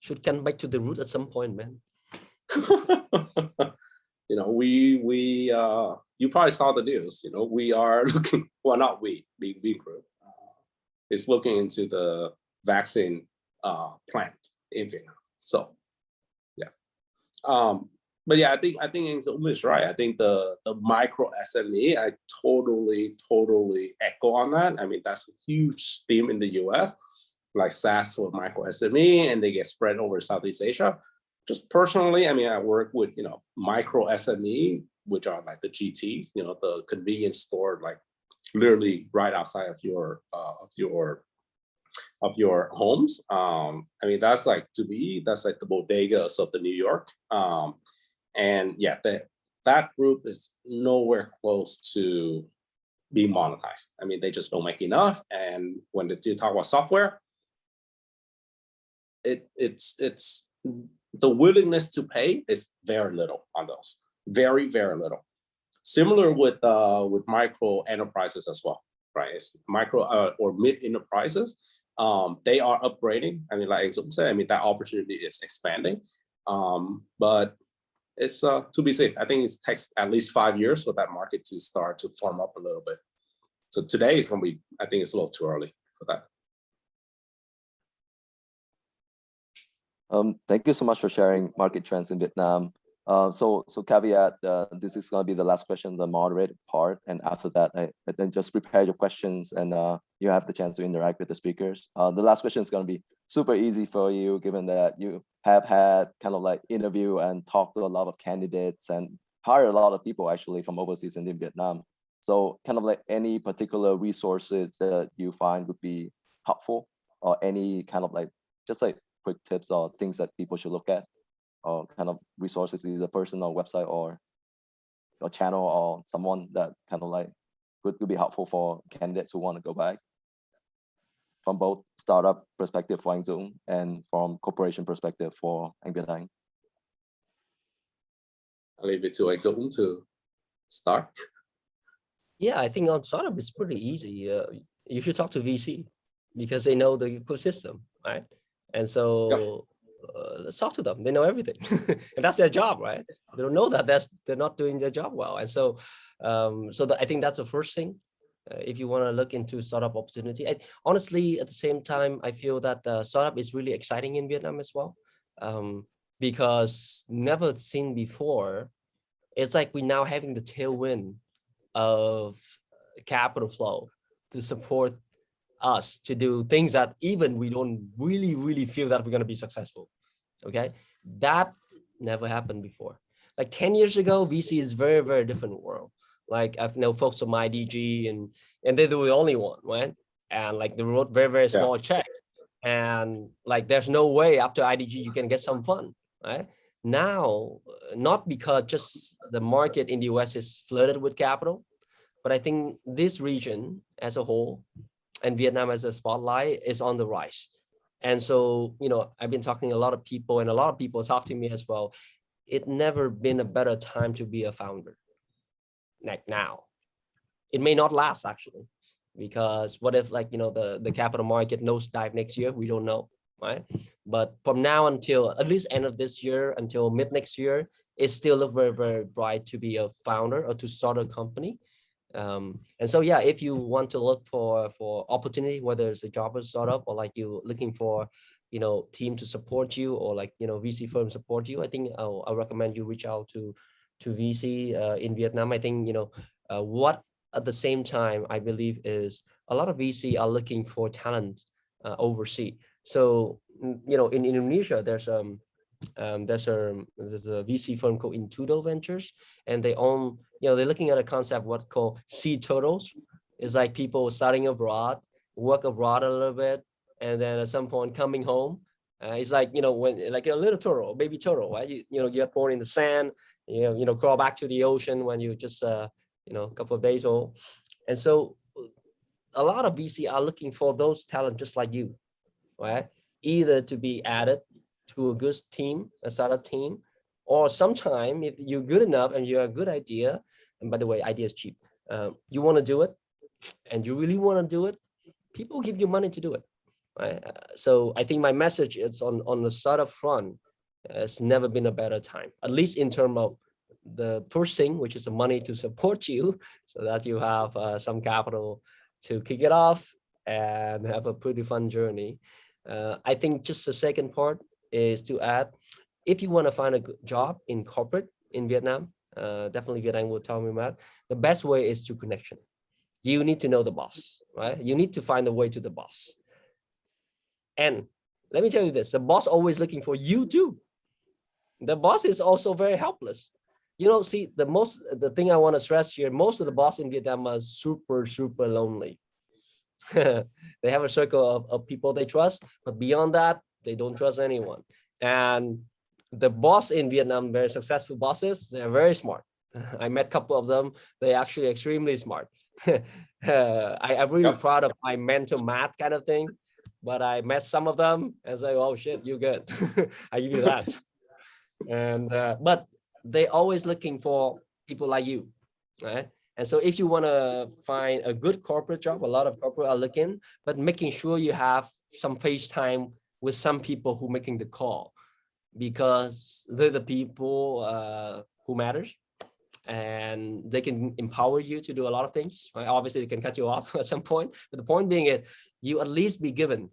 Should come back to the root at some point, man. You probably saw the news. We are looking. Well, not we, being B Group, is looking into the vaccine plant in Vietnam. So, yeah. But yeah, I think Dzung is right. I think the micro SME, I totally echo on that. I mean, that's a huge theme in the US, like SaaS for micro SME, and they get spread over Southeast Asia. Just personally, I mean, I work with, micro SME, which are like the GTs, the convenience store, like literally right outside of your homes. I mean, that's like, to me, that's like the bodegas of the New York. And yeah, that group is nowhere close to being monetized. I mean, they just don't make enough. And when you talk about software, it's the willingness to pay is very little on those, very, very little. Similar with micro enterprises as well, right? It's micro or mid enterprises. They are upgrading. I mean, like Dzung said, I mean, that opportunity is expanding. But it's to be seen. I think it takes at least 5 years for that market to start to form up a little bit. So today is going to be, I think it's a little too early for that. Thank you so much for sharing market trends in Vietnam. So caveat, this is going to be the last question, the moderated part. And after that, I then just prepare your questions and you have the chance to interact with the speakers. The last question is going to be super easy for you, given that you have had kind of like interview and talked to a lot of candidates and hired a lot of people actually from overseas and in Vietnam. So kind of like any particular resources that you find would be helpful, or any kind of like, just like quick tips or things that people should look at, or kind of resources, either person or website or your channel or someone that kind of like would be helpful for candidates who want to go back, from both startup perspective for Anh Dzung and from corporation perspective for Anh Việt Anh. I'll leave it to Anh Dzung to start. Yeah, I think on startup it's pretty easy. You should talk to VC because they know the ecosystem, right? And so let's talk to them. They know everything, and that's their job, right? They don't know that they're not doing their job well. And so, I think that's the first thing. If you want to look into startup opportunity, and honestly, at the same time, I feel that startup is really exciting in Vietnam as well, because never seen before. It's like we're now having the tailwind of capital flow to support us to do things that even we don't really feel that we're going to be successful. Okay, that never happened before. Like 10 years ago, VC is very different world. Like I've known folks from IDG and they're the only one, right? And like they wrote very small check, and like there's no way after IDG you can get some fund, right? Now, not because just the market in the US is flooded with capital, but I think this region as a whole and Vietnam as a spotlight is on the rise. And so, you know, I've been talking to a lot of people and a lot of people talk to me as well. It never been a better time to be a founder like now. It may not last actually, because what if like, you know, the capital market nosedive next year? We don't know, right? But from now until at least end of this year until mid next year, it still looks very bright to be a founder or to start a company. And so, yeah, if you want to look for opportunity, whether it's a job or startup, or like you looking for, you know, team to support you, or like, you know, VC firm support you, I think I recommend you reach out to VC in Vietnam. I think, you know, what at the same time I believe is a lot of VC are looking for talent overseas. So, you know, in Indonesia, there's a VC firm called Intudo Ventures, and they own, you know, they're looking at a concept what called sea turtles. It's like people starting abroad, work abroad a little bit, and then at some point coming home. It's like, you know, when like a little turtle, baby turtle, right? You know, you get born in the sand, you know, crawl back to the ocean when you just you know, a couple of days old. And so a lot of VC are looking for those talent just like you, right? Either to be added to a good team, a startup team, or sometime if you're good enough and you have a good idea, and by the way, idea is cheap, you want to do it and you really want to do it, people give you money to do it, right? So I think my message is on the startup front, it's never been a better time, at least in terms of the first thing, which is the money to support you so that you have some capital to kick it off and have a pretty fun journey. I think just the second part is to add, if you want to find a good job in corporate in Vietnam, definitely Vietnam will tell me that the best way is through connection. You need to know the boss, right? You need to find a way to the boss. And let me tell you this, the boss always looking for you too. The boss is also very helpless. You know, see, the thing I want to stress here, most of the boss in Vietnam are super lonely. They have a circle of people they trust, but beyond that, they don't trust anyone. And the boss in Vietnam, very successful bosses, they're very smart. I met a couple of them. They're actually extremely smart. I'm really proud of my mental math kind of thing, but I met some of them and say, oh shit, you good. I give you that. And but they always looking for people like you, right? And so if you want to find a good corporate job, a lot of corporate are looking, but making sure you have some face time with some people who making the call, because they're the people who matters, and they can empower you to do a lot of things, right? Obviously they can cut you off at some point, but the point being is you at least be given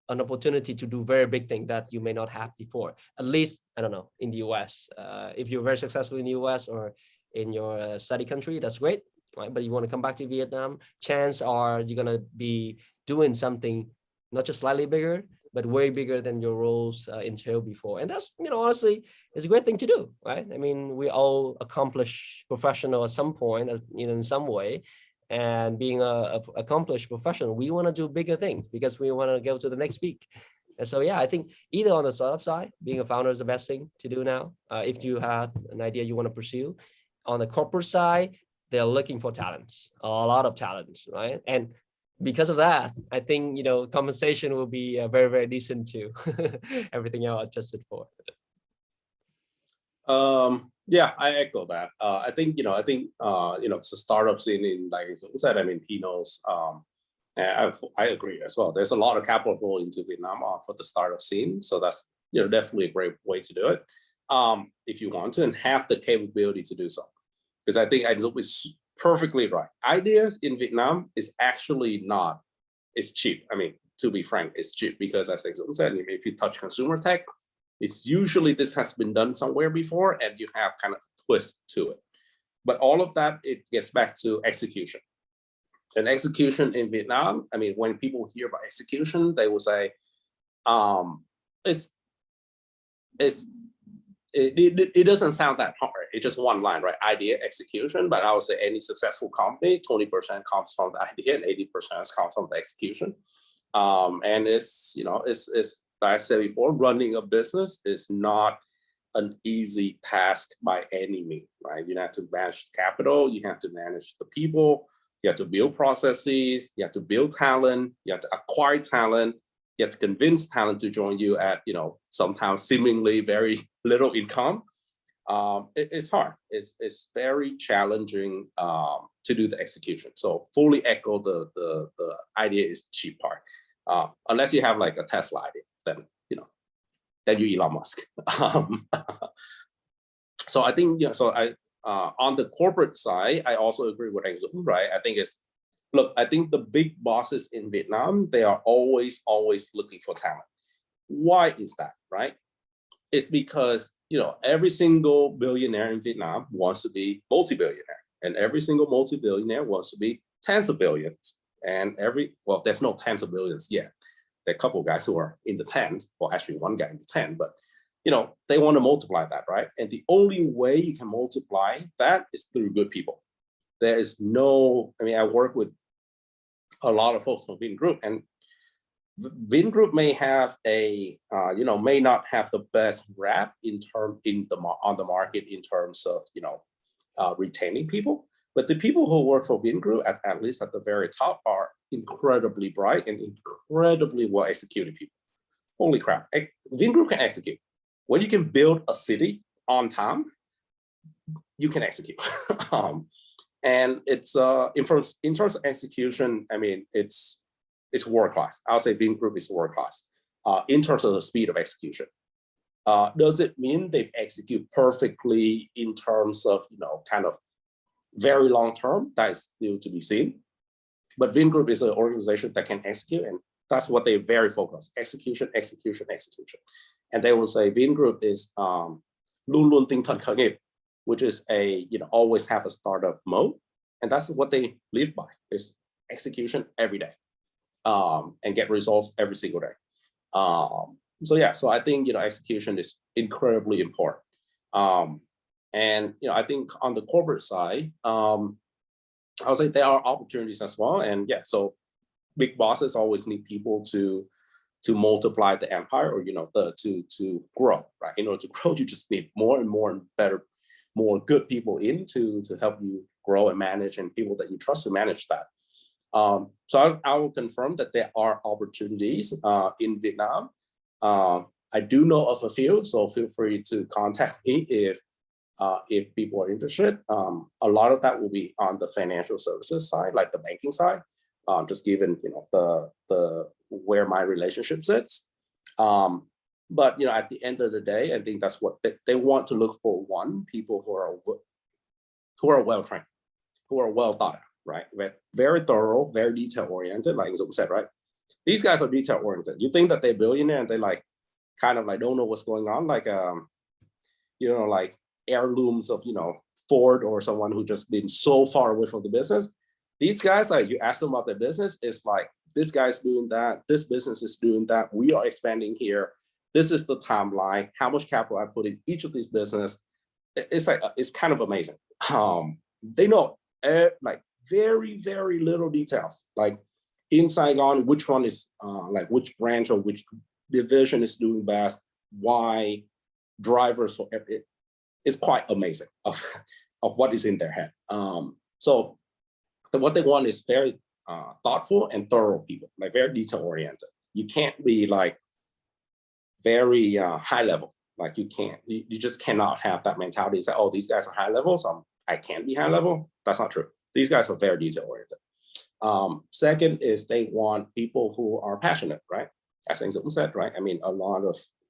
an opportunity to do very big thing that you may not have before. At least, I don't know, in the US, if you're very successful in the US or in your study country, that's great, right? But you want to come back to Vietnam, chance are you're gonna be doing something not just slightly bigger, but way bigger than your roles entailed before. And that's, you know, honestly, it's a great thing to do, right? I mean, we all accomplish professional at some point, you know, in some way. And being a accomplished professional, we want to do bigger things because we want to go to the next peak. And so, yeah, I think either on the startup side, being a founder is the best thing to do now. If you have an idea you want to pursue. On the corporate side, they're looking for talents, a lot of talents, right? And because of that, I think, you know, compensation will be very, very decent too. Everything else adjusted for. Yeah, I echo that. I think, you know, it's a startup scene in, like Dzung said, I mean, he knows, and I agree as well. There's a lot of capital flow into Vietnam for the startup scene. So that's, you know, definitely a great way to do it. If you want to and have the capability to do so. Because I think Dzung is perfectly right. Ideas in Vietnam is actually not, it's cheap. I mean, to be frank, it's cheap because as Dzung said, if you touch consumer tech, it's usually this has been done somewhere before and you have kind of a twist to it. But all of that, it gets back to execution. And execution in Vietnam, I mean, when people hear about execution, they will say, it doesn't sound that hard. It's just one line, right? Idea, execution. But I would say any successful company, 20% comes from the idea and 80% comes from the execution. And it's, you know, it's like I said before, running a business is not an easy task by any means, right? You have to manage capital, you have to manage the people, you have to build processes, you have to build talent, you have to acquire talent, you have to convince talent to join you at, you know, sometimes seemingly very little income. It's hard. It's very challenging to do the execution. So fully echo the idea is cheap part. Unless you have like a Tesla idea, then, you know, then you Elon Musk. So I think, you know, so I on the corporate side, I also agree with Dzung, right? I think it's, look, I think the big bosses in Vietnam, they are always looking for talent. Why is that, right? It's because, you know, every single billionaire in Vietnam wants to be multi-billionaire, and every single multi-billionaire wants to be tens of billions. And well, there's no tens of billions yet. There are a couple of guys who are in the tens, well, actually one guy in the 10, but, you know, they want to multiply that, right? And the only way you can multiply that is through good people. There is no, I mean, I work with a lot of folks from Vingroup, and Vingroup may have a, you know, may not have the best rap on the market in terms of, you know, retaining people. But the people who work for Vingroup, at least at the very top, are incredibly bright and incredibly well executed people. Holy crap, Vingroup can execute. When you can build a city on time, you can execute. And it's in terms of execution, I mean, it's world class. I'll say Vingroup is world class in terms of the speed of execution. Does it mean they execute perfectly in terms of, you know, kind of very long term? That is still to be seen. But Vingroup is an organization that can execute, and that's what they're very focused: execution, execution, execution. And they will say Vingroup is luôn luôn tinh thần khởi nghiệp, which is a, you know, always have a startup mode, and that's what they live by, is execution every day, and get results every single day. So yeah, so I think, you know, execution is incredibly important. And, you know, I think on the corporate side, I would say there are opportunities as well. And yeah, so big bosses always need people to to multiply the empire, or to grow, right? In order to grow, you just need more and more and better, more good people in to help you grow and manage, and people that you trust to manage that. So I will confirm that there are opportunities in Vietnam. I do know of a few, so feel free to contact me if people are interested. A lot of that will be on the financial services side, like the banking side, just given the where my relationship sits. But at the end of the day, I think that's what they want to look for. One, people who are well trained, who are well thought out, right? Very thorough, very detail oriented, like Dzung said, right? These guys are detail oriented. You think that they're billionaire and they kind of don't know what's going on, like heirlooms of Ford or someone who just been so far away from the business. These guys, you ask them about their business, it's like, this guy's doing that, this business is doing that, we are expanding here, this is the timeline, how much capital I put in each of these business. It's kind of amazing. They know very, very little details, like in Saigon, which one is which branch or which division is doing best, why, drivers for it. It's quite amazing of what is in their head. So what they want is very thoughtful and thorough people, very detail oriented. You can't be very high level. You just cannot have that mentality. Say, oh, these guys are high level, so I can't be high level. That's not true. These guys are very detail oriented. Second is they want people who are passionate, right? As Dzung said, right? I mean,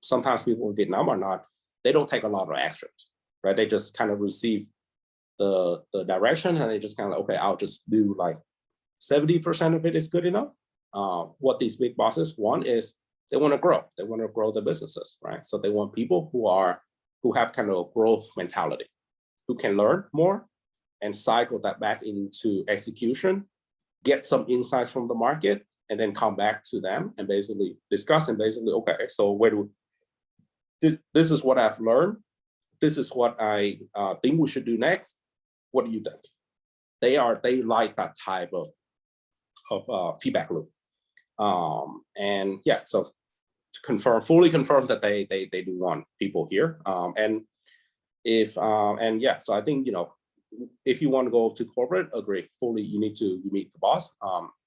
sometimes people in Vietnam are not, they don't take a lot of actions, right? They just kind of receive the direction and they just kind of, okay, I'll just do 70% of it is good enough. What these big bosses want is they want to grow. They want to grow their businesses, right? So they want people who have kind of a growth mentality, who can learn more and cycle that back into execution, get some insights from the market, and then come back to them and basically discuss and basically, okay, so this is what I've learned. This is what I think we should do next. What do you think? They like that type of feedback loop. And yeah, so to fully confirm that they do want people here. And yeah, so I think, if you want to go to corporate, agree, fully, you need to meet the boss.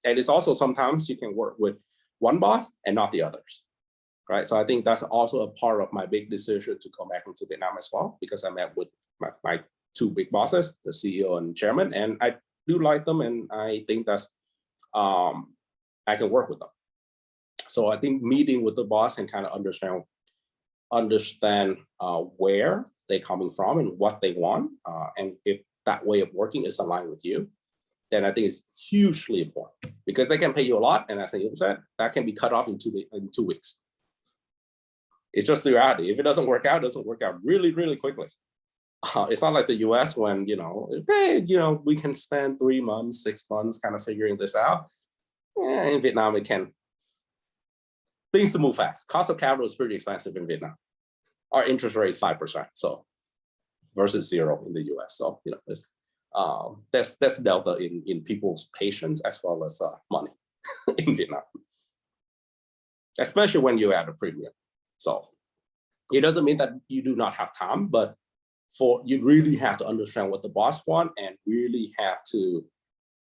And it's also sometimes you can work with one boss and not the others, right? So I think that's also a part of my big decision to come back into Vietnam as well, because I met with my two big bosses, the CEO and chairman, and I do like them, and I think that's I can work with them. So I think meeting with the boss and kind of understand where they're coming from and what they want, and if that way of working is aligned with you, then I think it's hugely important, because they can pay you a lot, and as I said, that can be cut off in 2 weeks. It's just the reality. If it doesn't work out, it doesn't work out really, really quickly. It's not like the US when, hey, we can spend 3 months, 6 months kind of figuring this out. Yeah, in Vietnam, things to move fast. Cost of capital is pretty expensive in Vietnam. Our interest rate is 5%, so versus 0 in the US. So, there's delta in people's patience as well as money in Vietnam, especially when you're at a premium. So it doesn't mean that you do not have time, but you really have to understand what the boss want and really have to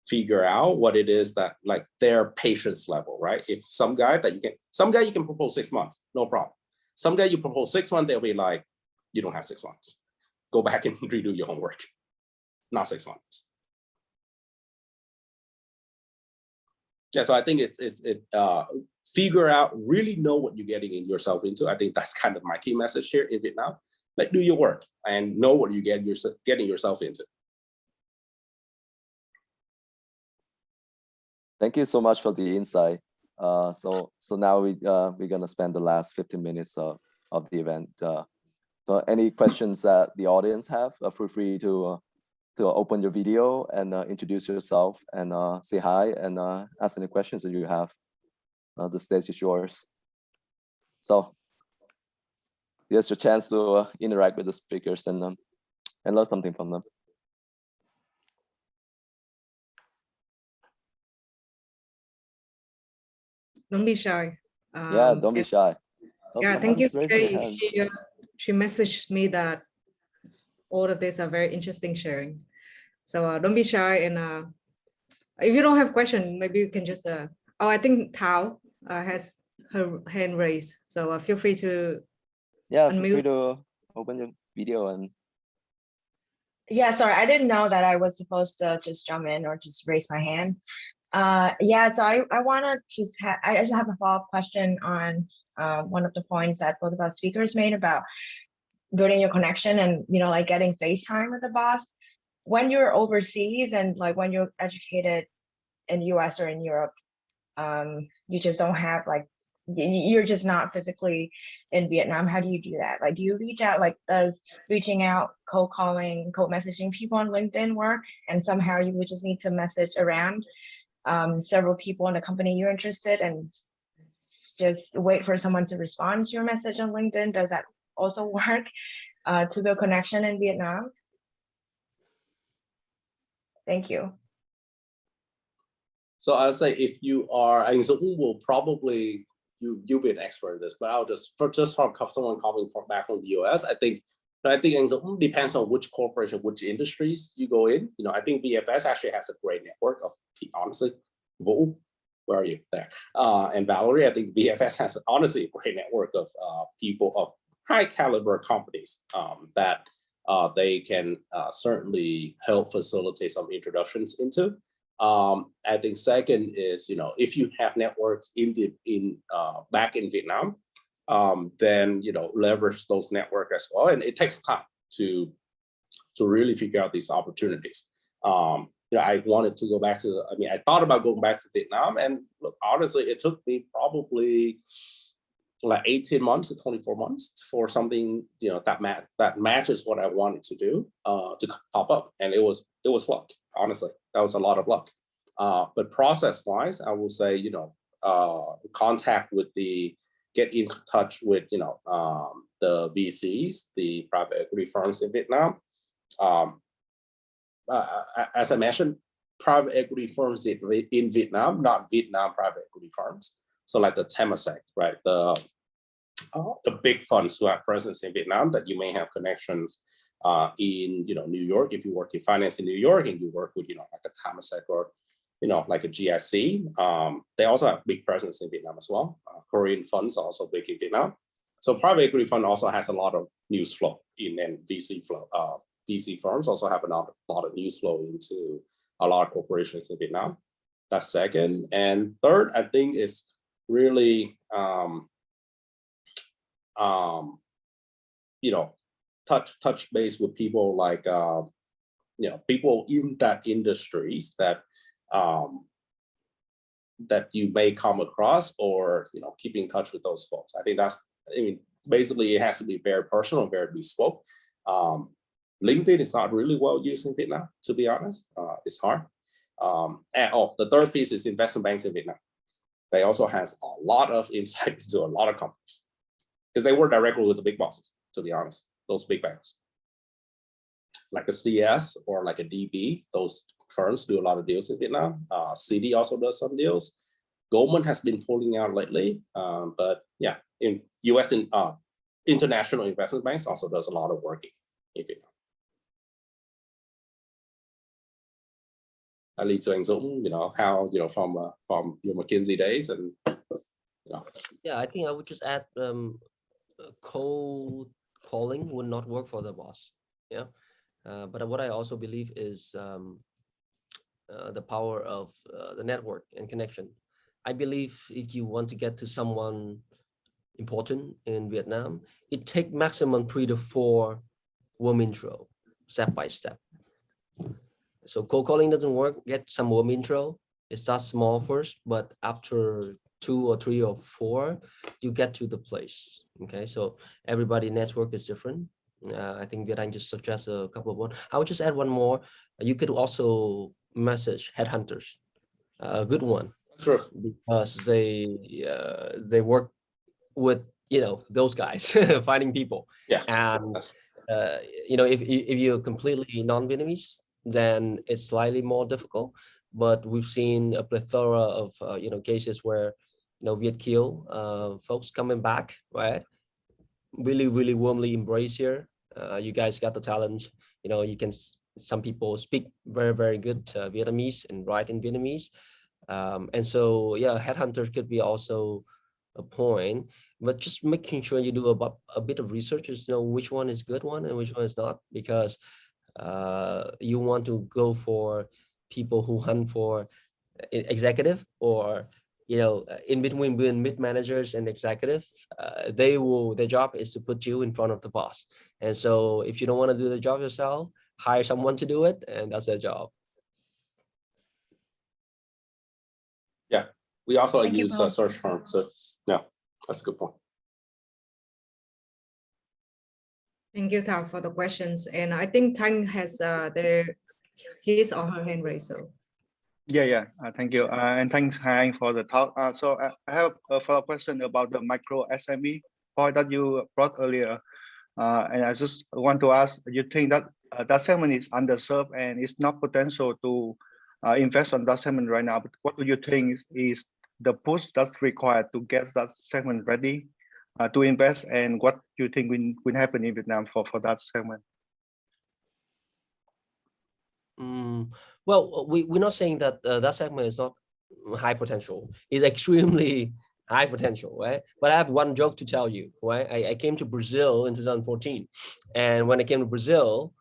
figure out what it is that their patience level, right? If some guy you can propose 6 months, no problem. Some guy you propose 6 months, they'll be like, you don't have 6 months. Go back and redo your homework. Not 6 months. Yeah, so I think figure out, really know what you're getting yourself into. I think that's kind of my key message here in Vietnam. Do your work and know what you're getting yourself into. Thank you so much for the insight. So now we're gonna spend the last 15 minutes of the event. So any questions that the audience have, feel free to open your video and introduce yourself and say hi and ask any questions that you have. The stage is yours. So here's your chance to interact with the speakers and learn something from them. Don't be shy. Yeah, don't be shy. Oh, Yeah, thank you. someone's raising their hand. She messaged me that all of these are very interesting sharing. So don't be shy, and if you don't have question, maybe you can just oh, I think Thao has her hand raised, so feel free to Yeah, feel unmute. free to open your video and Yeah, sorry, I didn't know that I was supposed to just jump in or just raise my hand. Yeah, so I want to I just have a follow-up question on one of the points that both of our speakers made about building your connection and, you know, like getting FaceTime with the boss. When you're overseas and like when you're educated in US or in Europe, you just don't have like, you're just not physically in Vietnam. How do you do that? Like, do you reach out, like does reaching out, cold calling, cold messaging people on LinkedIn work? And somehow you would just need to message around several people in the company you're interested and just wait for someone to respond to your message on LinkedIn. Does that also work to build connection in Vietnam? Thank you. So I'll say if you are, I mean, so will probably you'll be an expert in this, but I'll just from someone coming from back from the US, I think it depends on which corporation, which industries you go in. You know, I think VFS actually has a great network of, honestly, Vũ, where are you there? And Valerie, I think VFS has honestly a great network of people of high caliber companies that they can certainly help facilitate some introductions into. I think second is, you know, if you have networks back in Vietnam, then, you know, leverage those networks as well. And it takes time to really figure out these opportunities. You know, I wanted to go back to, I thought about going back to Vietnam, and look, honestly, it took me probably like 18 months to 24 months for something, you know, that matches what I wanted to do to pop up. And it was luck, honestly. That was a lot of luck. But process-wise, I will say, you know, get in touch with, you know, the VCs, the private equity firms in Vietnam. As I mentioned, private equity firms in Vietnam, not Vietnam private equity firms. So like the Temasek, right? The big funds who have presence in Vietnam that you may have connections in, you know, New York. If you work in finance in New York and you work with, you know, like a Temasek or, you know, like a GIC, they also have big presence in Vietnam as well. Korean funds are also big in Vietnam. So private equity fund also has a lot of news flow in, and VC flow. VC firms also have a lot of news flow into a lot of corporations in Vietnam. That's second. And third, I think is really, you know, touch base with people like, you know, people in that industries that that you may come across, or, you know, keep in touch with those folks. I think that's, I mean, basically it has to be very personal, very bespoke. LinkedIn is not really well used in Vietnam, to be honest. It's hard. And the third piece is investment banks in Vietnam. They also has a lot of insight into a lot of companies because they work directly with the big bosses, to be honest, those big banks. Like a CS or like a DB, those firms do a lot of deals in Vietnam. CD also does some deals. Goldman has been pulling out lately, but yeah, in US and international investment banks also does a lot of work in Vietnam. I lead to Dzung, you know, how, you know, from your McKinsey days, and, you know. Yeah, I think I would just add cold calling would not work for the boss. Yeah. But what I also believe is the power of the network and connection. I believe if you want to get to someone important in Vietnam, it takes maximum 3 to 4 warm intro, step by step. So cold calling doesn't work. Get some warm intro. It starts small first, but after 2 or 3 or 4, you get to the place. Okay, so everybody network is different. I think Viet Anh just suggests a couple of one. I would just add one more. You could also message headhunters, a good one. Sure. Because they work with, you know, those guys finding people. Yeah. And you know, if you're completely non-Vietnamese, then it's slightly more difficult. But we've seen a plethora of you know, cases where Viet Kill folks coming back, right? Really warmly embrace here. You guys got the talent. You can. Some people speak very good Vietnamese and write in Vietnamese, and so yeah, headhunters could be also a point, but just making sure you do a bit of research, is know which one is good one and which one is not, because you want to go for people who hunt for executive, or in between being mid managers and executive. Their job is to put you in front of the boss, and so if you don't want to do the job yourself, hire someone to do it, and that's their job. Yeah, we also Thank you use both. search firms. So yeah, that's a good point. Thank you, Thao, for the questions. And I think Thanh has his or her hand raised. So. Yeah. Thank you. And thanks, Hai, for the talk. So I have a follow-up question about the micro SME point that you brought earlier. And I just want to ask, you think that that segment is underserved and it's not potential to invest on that segment right now? But what do you think is the push that's required to get that segment ready to invest? And what do you think will happen in Vietnam for that segment? Well, we're not saying that that segment is not high potential. It's extremely high potential, right? But I have one joke to tell you, right? I came to Brazil in 2014, and when I came to Brazil,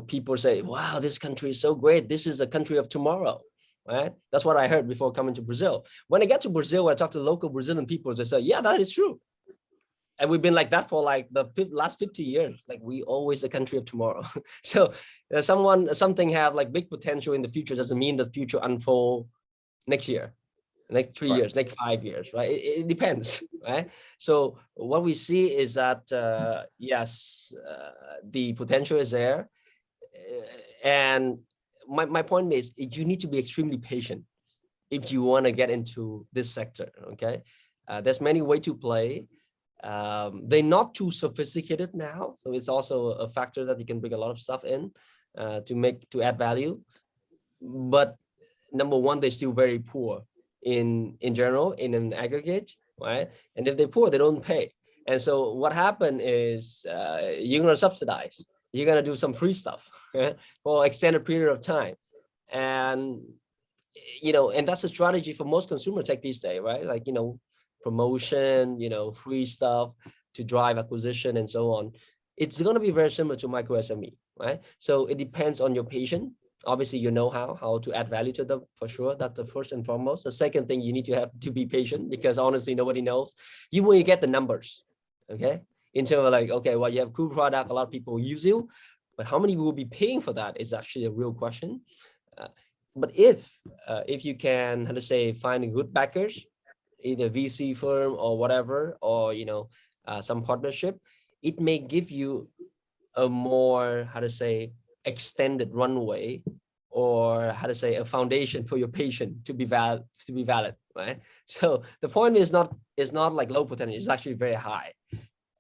people say, "Wow, this country is so great. This is a country of tomorrow." Right? That's what I heard before coming to Brazil. When I get to Brazil, I talk to local Brazilian people. They say, "Yeah, that is true." And we've been like that for like the last 50 years. Like, we always a country of tomorrow. So something have like big potential in the future doesn't mean the future unfold next year, next 3 years, next 5 years, right? It depends, right? So what we see is that yes, the potential is there, and my point is you need to be extremely patient if you want to get into this sector. Okay, there's many ways to play. They're not too sophisticated now, so it's also a factor that you can bring a lot of stuff in to add value. But number one, they're still very poor in general, in an aggregate, right? And if they're poor, they don't pay. And so what happened is you're gonna subsidize, you're gonna do some free stuff for extended period of time, and and that's a strategy for most consumer tech these days, right? Like promotion, free stuff to drive acquisition and so on. It's going to be very similar to micro SME, right? So it depends on your patient. Obviously, you know how to add value to them, for sure. That's the first and foremost. The second thing, you need to have to be patient, because honestly, nobody knows. You will get the numbers, okay? In terms of like, okay, well, you have cool product, a lot of people use you, but how many will be paying for that is actually a real question. But if you can, how to say, find good backers, either VC firm or whatever, or some partnership, it may give you a more, how to say, extended runway, or how to say, a foundation for your patient to be valid, right? So the point is not like low potential, it's actually very high.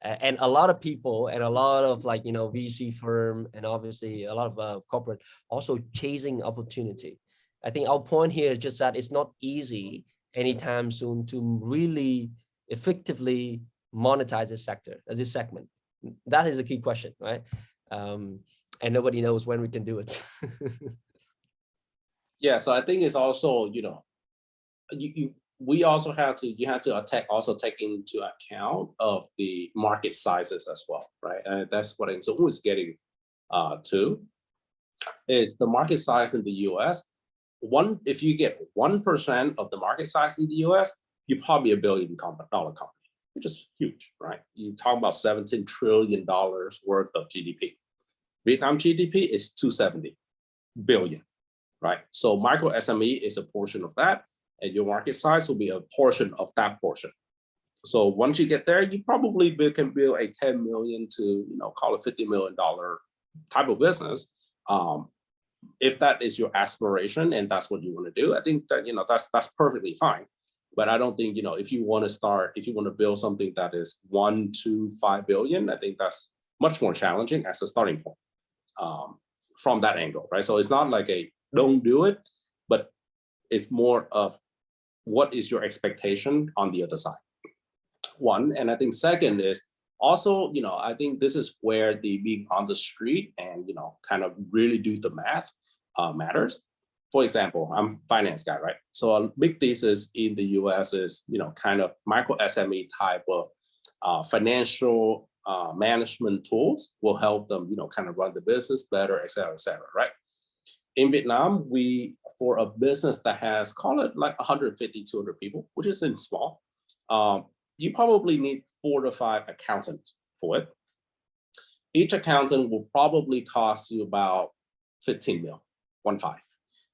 And a lot of people and a lot of like VC firm, and obviously a lot of corporate also chasing opportunity. I think our point here is just that it's not easy anytime soon to really effectively monetize this sector, this segment. That is a key question, right? And nobody knows when we can do it. Yeah, so I think it's also, we also have to, you have to take into account of the market sizes as well, right? And that's what Dzung is getting to, is the market size in the US. If you get 1% of the market size in the US, you're probably $1 billion company, which is huge, right? You talk about $17 trillion worth of GDP. Vietnam GDP is 270 billion, right? So micro SME is a portion of that, and your market size will be a portion of that portion. So once you get there, you probably can build a 10 million to, call it $50 million type of business. If that is your aspiration and that's what you want to do, I think that, that's perfectly fine. But I don't think, if you want to build something that is 1 to 5 billion, I think that's much more challenging as a starting point from that angle, right? So it's not like a don't do it, but it's more of what is your expectation on the other side? One, and I think second is also, I think this is where the being on the street and, kind of really do the math matters. For example, I'm a finance guy, right? So a big thesis in the US is, kind of micro SME type of financial management tools will help them, kind of run the business better, et cetera, right? In Vietnam, for a business that has, call it like 150, 200 people, which isn't small, you probably need 4 to 5 accountants for it. Each accountant will probably cost you about 15 mil, 15.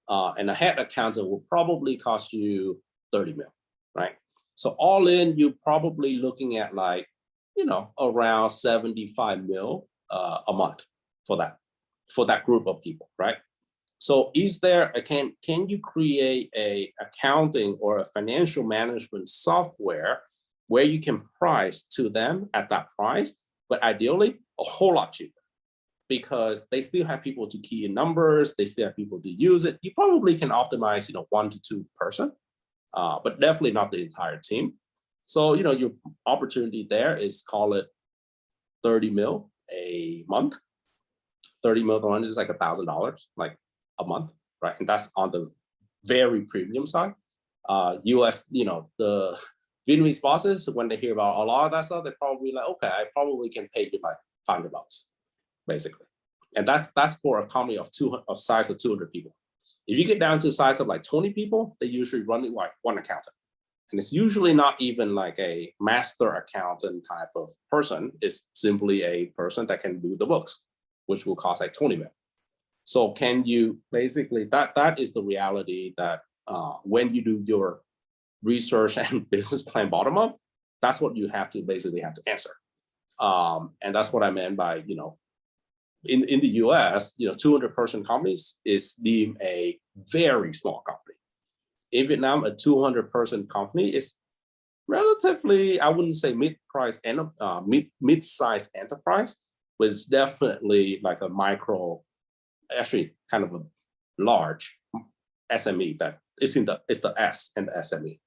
And a head accountant will probably cost you 30 mil, right? So all in, you're probably looking at like, around 75 mil a month for that group of people, right? So can you create a accounting or a financial management software where you can price to them at that price, but ideally a whole lot cheaper, because they still have people to key in numbers, they still have people to use it. You probably can optimize, 1 to 2 person, but definitely not the entire team. So, your opportunity there is, call it 30 mil a month. 30 mil a month is like $1,000, like a month, right? And that's on the very premium side. US, the Vietnamese bosses, when they hear about a lot of that stuff, they're probably like, okay, I probably can pay you like $500, basically. And that's for a company of size of 200 people. If you get down to the size of like 20 people, they usually run it like one accountant. And it's usually not even like a master accountant type of person. It's simply a person that can do the books, which will cost like 20 mil. So can you basically, that is the reality that when you do your research and business plan bottom up, that's what you have to basically have to answer. And that's what I meant by, in the US, 200 person companies is deemed a very small company. In Vietnam, a 200 person company is relatively, I wouldn't say mid-size enterprise, but it's definitely like a micro, actually kind of a large SME that is it's the S and the SME.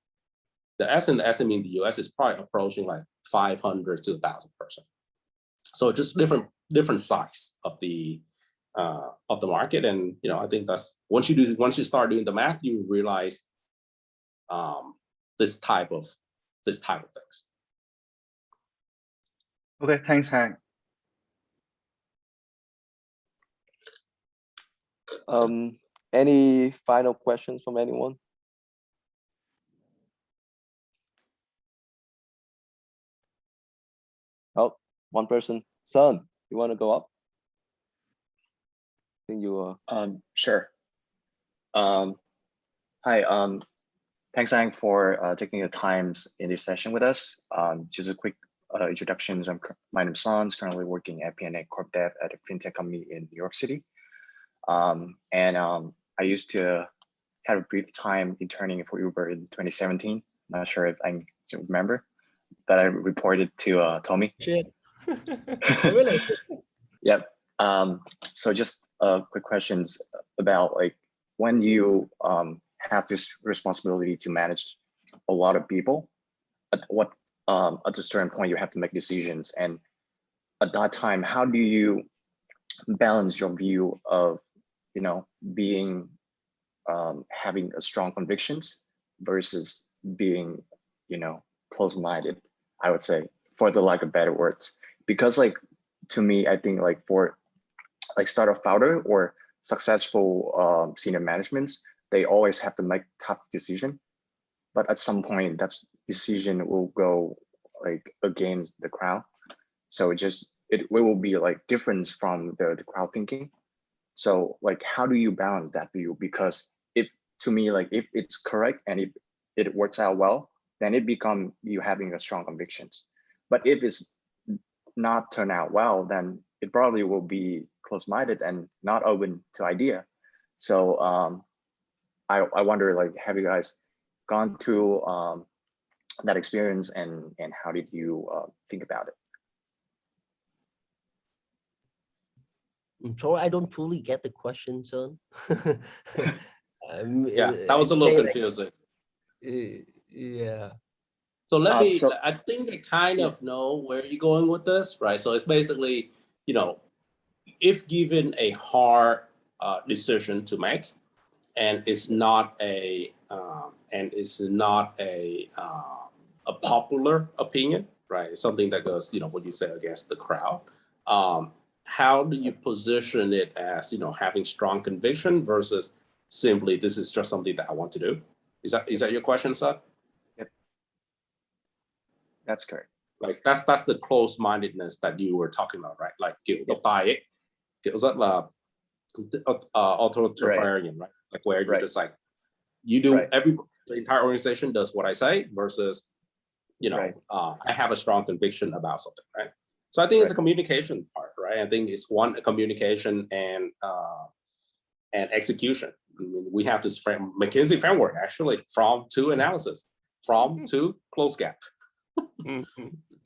The S and the SME in the US is probably approaching like 500 to 1,000 person. So just different size of the market. And, I think that's, once you start doing the math, you realize this type of things. Okay, thanks, Hank. Any final questions from anyone? Oh, one person. Sun, you want to go up? I think you Sure. Hi, thanks, Ang, for taking the time in this session with us. Just a quick introductions. My name's Sun, currently working at PNA Corp Dev at a fintech company in New York City. I used to have a brief time interning for Uber in 2017. Not sure if I remember, but I reported to Tommy. Shit. Really? Yep. So just quick questions about like when you have this responsibility to manage a lot of people, at a certain point you have to make decisions, and at that time, how do you balance your view of being having a strong convictions versus being close-minded, I would say, for the lack of better words? Because like to me, I think like for like startup founder or successful senior managements, they always have to make tough decision, but at some point that decision will go like against the crowd. So it will be like difference from the crowd thinking. So like, how do you balance that view? Because to me, like if it's correct and if it works out well, then it become you having a strong convictions. But if it's not turn out well, then it probably will be close-minded and not open to idea. So I wonder, like, have you guys gone through that experience, and how did you think about it? I'm sorry, I don't fully get the question, son. Yeah, that was a little confusing. Yeah. So let me, So I think I kind of know where you're going with this, right? So it's basically, you know, if given a hard decision to make, and it's not a popular opinion, right? It's something that goes, you know, what you say against the crowd. How do you position it as, you know, having strong conviction versus simply this is just something that I want to do? Is that your question, Seth? Yep. That's correct. Like that's the close-mindedness that you were talking about, right? Like kiểu độc tài ấy, kiểu rất là authoritarian, right? Like where you're just like, you do the entire organization does what I say versus, you know, I have a strong conviction about something, right? So I think it's a communication part, right? I think it's one, communication and execution. I mean, we have this McKinsey framework actually, from to analysis, from to close gap.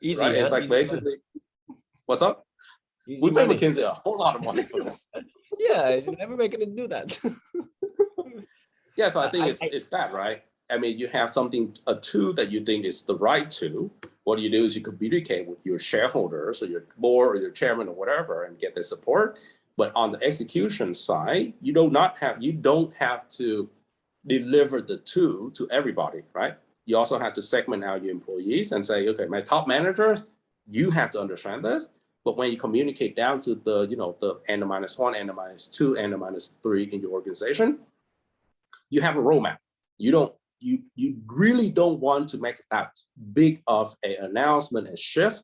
Easy, right? It's like basically, what's up? Easy We pay money. McKinsey a whole lot of money for this. Yeah, you're never making it do that. Yeah, so I think it's that, right? I mean, you have something, a tool that you think is the right tool. What you do is you communicate with your shareholders or your board or your chairman or whatever and get their support. But on the execution side, you don't have to deliver the tool to everybody, right? You also have to segment out your employees and say, okay, my top managers, you have to understand this. But when you communicate down to the, you know, the N-1, N-2, N-3 in your organization, you have a roadmap. You really don't want to make that big of an announcement and shift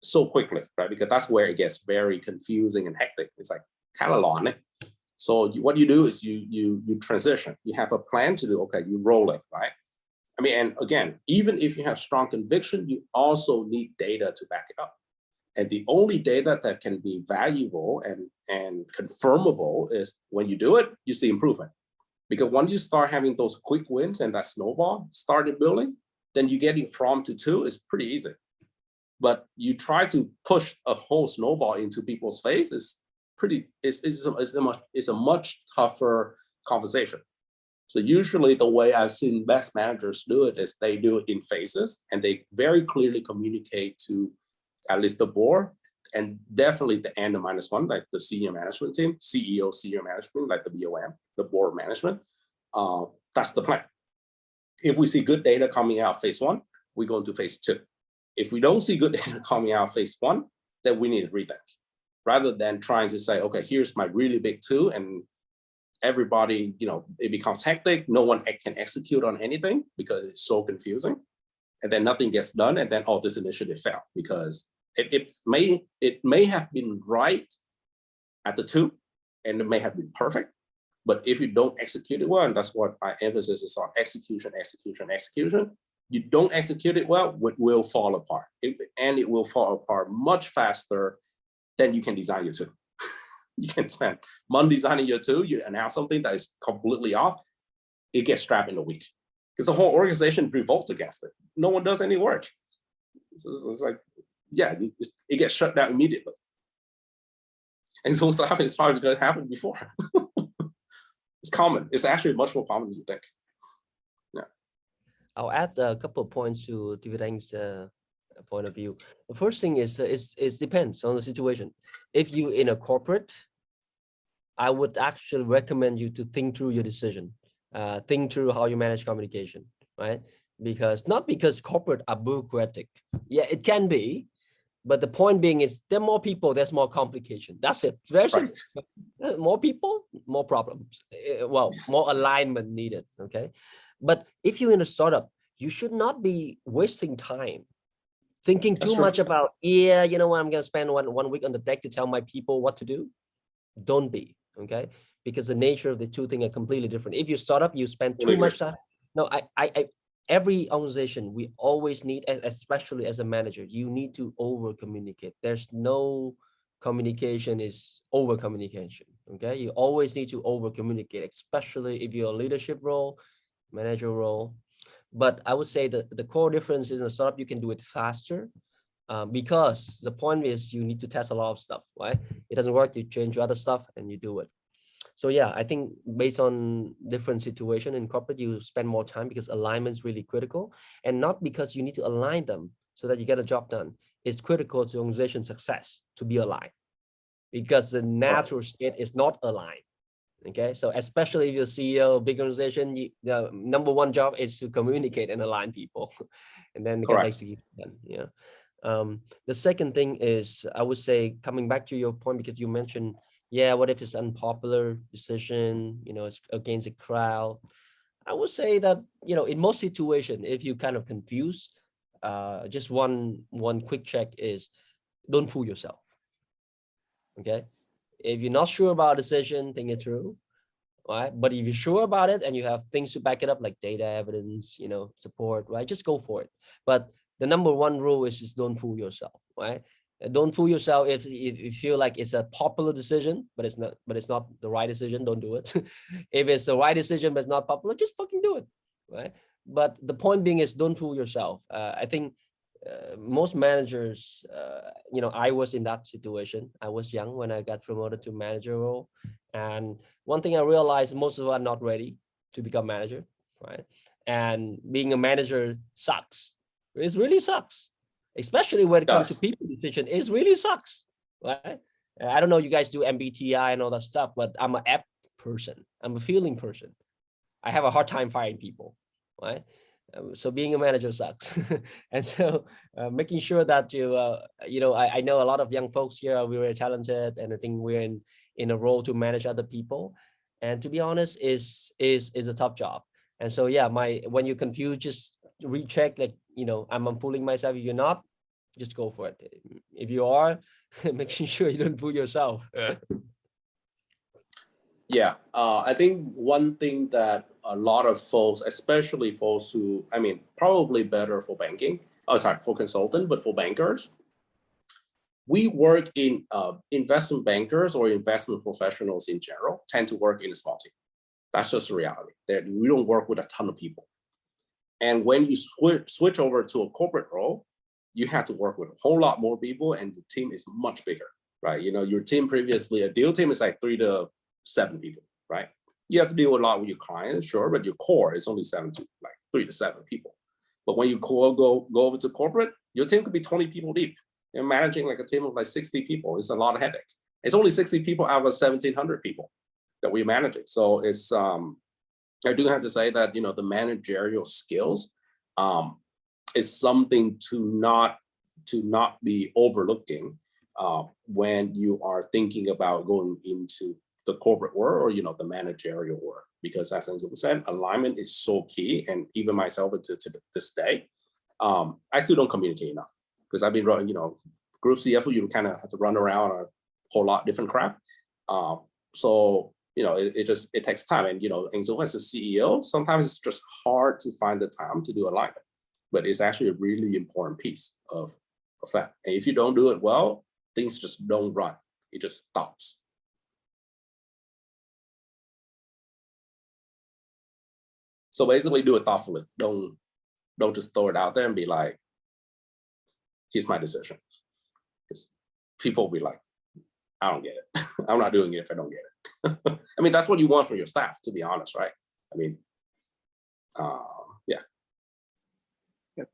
so quickly, right? Because that's where it gets very confusing and hectic. It's like kind of long. So what you do is you transition. You have a plan to do. Okay, you roll it, right? I mean, and again, even if you have strong conviction, you also need data to back it up. And the only data that can be valuable and confirmable is when you do it, you see improvement. Because once you start having those quick wins and that snowball started building, then you getting from to two is pretty easy. But you try to push a whole snowball into people's face is it's a much tougher conversation. So usually the way I've seen best managers do it is they do it in phases and they very clearly communicate to at least the board and definitely the N-1, like the senior management team, CEO, senior management, like the BOM, the board management. That's the plan. If we see good data coming out phase 1, we go into phase 2. If we don't see good data coming out phase 1, then we need to rethink. Rather than trying to say, okay, here's my really big 2, and everybody, you know, it becomes hectic. No one can execute on anything because it's so confusing. And then nothing gets done. And then, oh, this initiative failed because it may have been right at the 2, and it may have been perfect. But if you don't execute it well, and that's what my emphasis is on, execution, you don't execute it well, it will fall apart. It will fall apart much faster than you can design your 2. You can spend month designing your 2, you announce something that is completely off, it gets scrapped in a week. Because the whole organization revolts against it. No one does any work. So it's like, yeah, it gets shut down immediately. And so it's probably because it happened before. It's common. It's actually much more common than you think. Yeah. I'll add a couple of points to David's point of view. The first thing is it depends on the situation. If you're in a corporate, I would actually recommend you to think through your decision, think through how you manage communication, right? Not because corporate are bureaucratic. Yeah, it can be, but the point being is there are more people, there's more complication. That's it. Very simple. More people, more problems. Well, more alignment needed. Okay. But if you're in a startup, you should not be wasting time thinking too much about, yeah, you know what, I'm going to spend one week on the deck to tell my people what to do. Don't be, okay? Because the nature of the two things are completely different. If you start up, you spend too much time. No, every organization, we always need, especially as a manager, you need to over communicate. There's no communication is over communication, okay? You always need to over communicate, especially if you're a leadership role, manager role. But I would say that the core difference is in a startup, you can do it faster because the point is you need to test a lot of stuff, right? It doesn't work, you change other stuff and you do it. So yeah, I think based on different situation in corporate, you spend more time because alignment is really critical, and not because you need to align them so that you get a job done. It's critical to organization success to be aligned, because the natural state is not aligned. Okay, so especially if you're CEO of big organization, the number one job is to communicate and align people, and then get execution done. Yeah. The second thing is, I would say, coming back to your point, because you mentioned, yeah, what if it's unpopular decision, you know, it's against a crowd. I would say that, you know, in most situations, if you kind of confused, just one quick check is, don't fool yourself. Okay, if you're not sure about a decision, think it through. Right, but if you're sure about it and you have things to back it up, like data, evidence, you know, support, right, just go for it. But the number one rule is just don't fool yourself, right? Don't fool yourself. If you feel like it's a popular decision, but it's not the right decision, don't do it. If it's the right decision but it's not popular, just fucking do it, right? But the point being is, don't fool yourself. I think most managers, you know, I was in that situation. I was young when I got promoted to manager role, and one thing I realized, most of us are not ready to become manager, right? And being a manager sucks. It really sucks, especially when it comes to people decision. It really sucks, right? I don't know, you guys do MBTI and all that stuff, but I'm an app person. I'm a feeling person. I have a hard time firing people, right? So being a manager sucks. And so making sure that you know, I know a lot of young folks here are very talented, and I think we're in a role to manage other people. And to be honest, is a tough job. And so, yeah, when you're confused, just recheck, like, you know, I'm fooling myself. If you're not, just go for it. If you are, making sure you don't fool yourself. Yeah, I think one thing that a lot of folks, especially folks who, I mean, probably better for banking, for consultant, but for bankers, we work in investment bankers or investment professionals in general tend to work in a small team. That's just the reality. That we don't work with a ton of people. And when you switch over to a corporate role, you have to work with a whole lot more people, and the team is much bigger, right? You know, your team previously, a deal team is like 3 to 7 people, right? You have to deal a lot with your clients, sure, but your core is only 7 to like 3 to 7 people. But when you go over to corporate, your team could be 20 people deep. You're managing like a team of like 60 people. It's a lot of headaches. It's only 60 people out of 1,700 people that we're managing. So it's I do have to say that, you know, the managerial skills is something to not be overlooking when you are thinking about going into the corporate world, or, you know, the managerial world, because as Dzung said, alignment is so key. And even myself to this day, I still don't communicate enough, because I've been running, you know, group CFO, you kind of have to run around a whole lot different crap. So, you know, it takes time. And, you know, Dzung as a CEO, sometimes it's just hard to find the time to do alignment, but it's actually a really important piece of that. And if you don't do it well, things just don't run. It just stops. So basically do it thoughtfully. Don't just throw it out there and be like, here's my decision. Because people will be like, I don't get it. I'm not doing it if I don't get it. I mean, that's what you want from your staff, to be honest, right? I mean, yeah. Yep.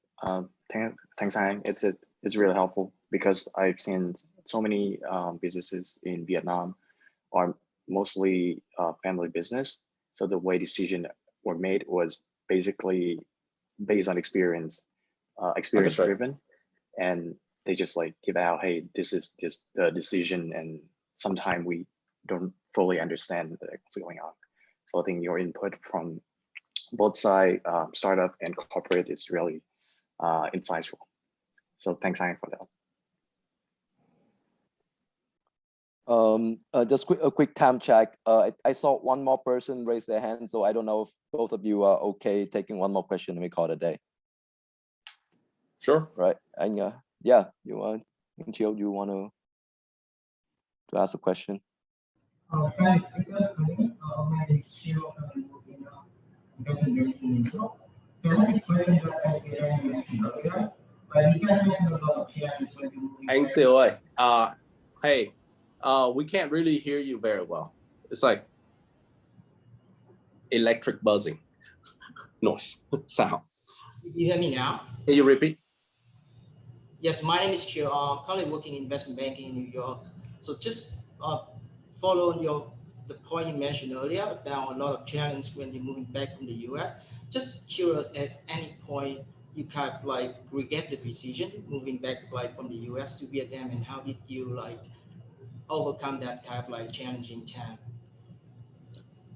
Thanks, Anh. It's really helpful, because I've seen so many businesses in Vietnam are mostly family business. So the way decisions were made was basically based on experience driven, and they just like give out, hey, this is the decision, and sometimes we don't fully understand what's going on. So I think your input from both sides, startup and corporate, is really insightful. So thanks, Anh, for that. Just a quick time check. I saw one more person raise their hand, so I don't know if both of you are okay taking one more question and we call it a day. Sure. Right. And yeah, you want to ask a question? Anh Tiều ơi, hey, we can't really hear you very well. It's like electric buzzing noise sound. You hear me now? Can you repeat? Yes, my name is Chiu. Currently working in investment banking in New York. So just follow the point you mentioned earlier about a lot of challenge when you're moving back from the US. Just curious, at any point you kind of like regret the decision moving back like from the US to Vietnam, and how did you like overcome that kind of like challenging time?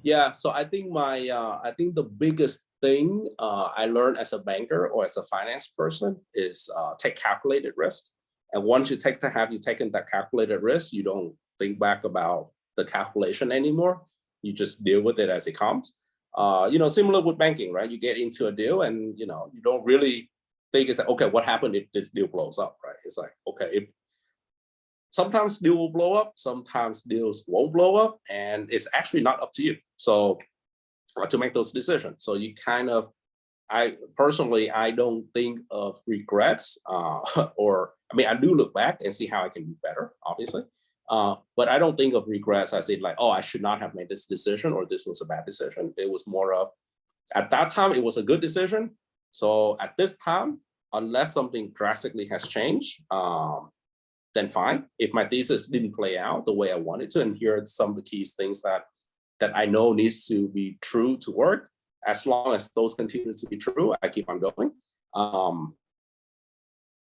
Yeah, so I think I think the biggest thing I learned as a banker or as a finance person is take calculated risk. And once you have you taken that calculated risk, you don't think back about the calculation anymore. You just deal with it as it comes. You know, similar with banking, right? You get into a deal and you know you don't really think it's like, okay, what happened if this deal blows up, right? It's like, okay, sometimes deal will blow up, sometimes deals won't blow up, and it's actually not up to you. So to make those decisions. So you kind of, I personally, I don't think of regrets or, I mean, I do look back and see how I can do better, obviously. But I don't think of regrets. I say like, oh, I should not have made this decision or this was a bad decision. It was more of, at that time, it was a good decision. So at this time, unless something drastically has changed, then fine. If my thesis didn't play out the way I wanted to, and here are some of the key things that I know needs to be true to work, as long as those continue to be true, I keep on going.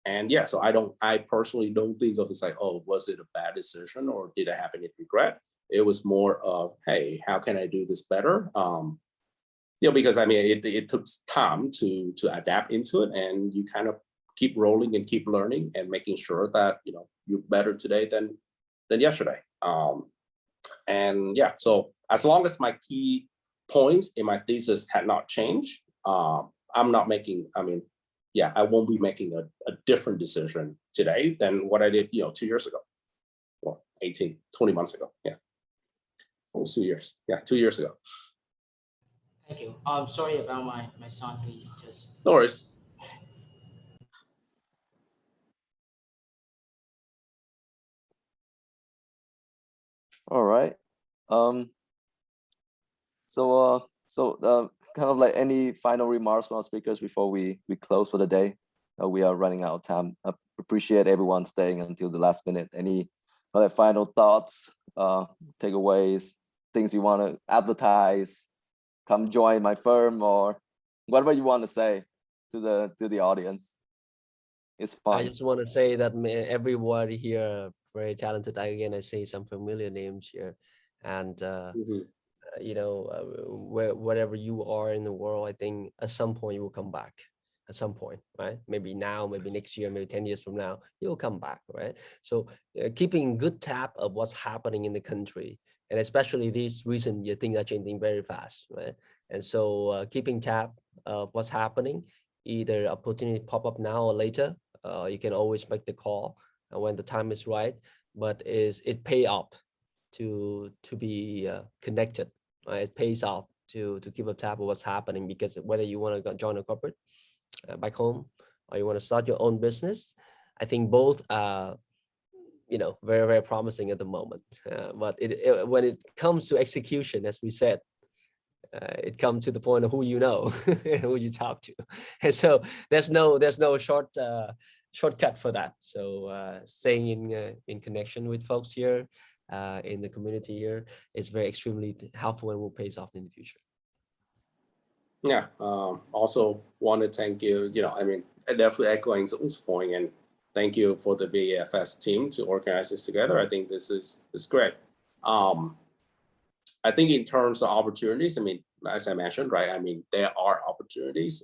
And yeah, so I personally don't think of it as like, oh, was it a bad decision or did I have any regret? It was more of, hey, how can I do this better? You know, because I mean, it took time to adapt into it, and you kind of keep rolling and keep learning and making sure that, you know, you're better today than yesterday. And yeah, so as long as my key points in my thesis had not changed, I'm not making, I mean, yeah, I won't be making a different decision today than what I did, you know, 2 years ago, or 18, 20 months ago. Yeah, almost 2 years. Yeah, 2 years ago. Thank you. Sorry about my son. Please just. No worries. All right. Kind of like any final remarks from our speakers before we close for the day. We are running out of time. I appreciate everyone staying until the last minute. Any final thoughts, takeaways, things you want to advertise, come join my firm, or whatever you want to say to the audience? It's fun. I just want to say that everybody here very talented. I see some familiar names here, and you know, wherever you are in the world, I think at some point you will come back. At some point, right? Maybe now, maybe next year, maybe 10 years from now, you'll come back, right? So keeping good tab of what's happening in the country, and especially these recent years, things are changing very fast, right? And so keeping tab of what's happening, either opportunity pop up now or later, you can always make the call when the time is right. But it pay off to be connected, right? It pays off to keep a tab of what's happening, because whether you want to join a corporate back home or you want to start your own business, I think both are, you know, very, very promising at the moment. But when it comes to execution, as we said, it comes to the point of who you know, who you talk to, and so there's no shortcut for that. So staying in connection with folks here in the community here is very extremely helpful and will pay off in the future. Yeah, also want to thank you. You know, I mean, definitely echoing Dzung's point, and thank you for the VFS team to organize this together. I think this is great. I think in terms of opportunities, I mean, as I mentioned, right? I mean, there are opportunities.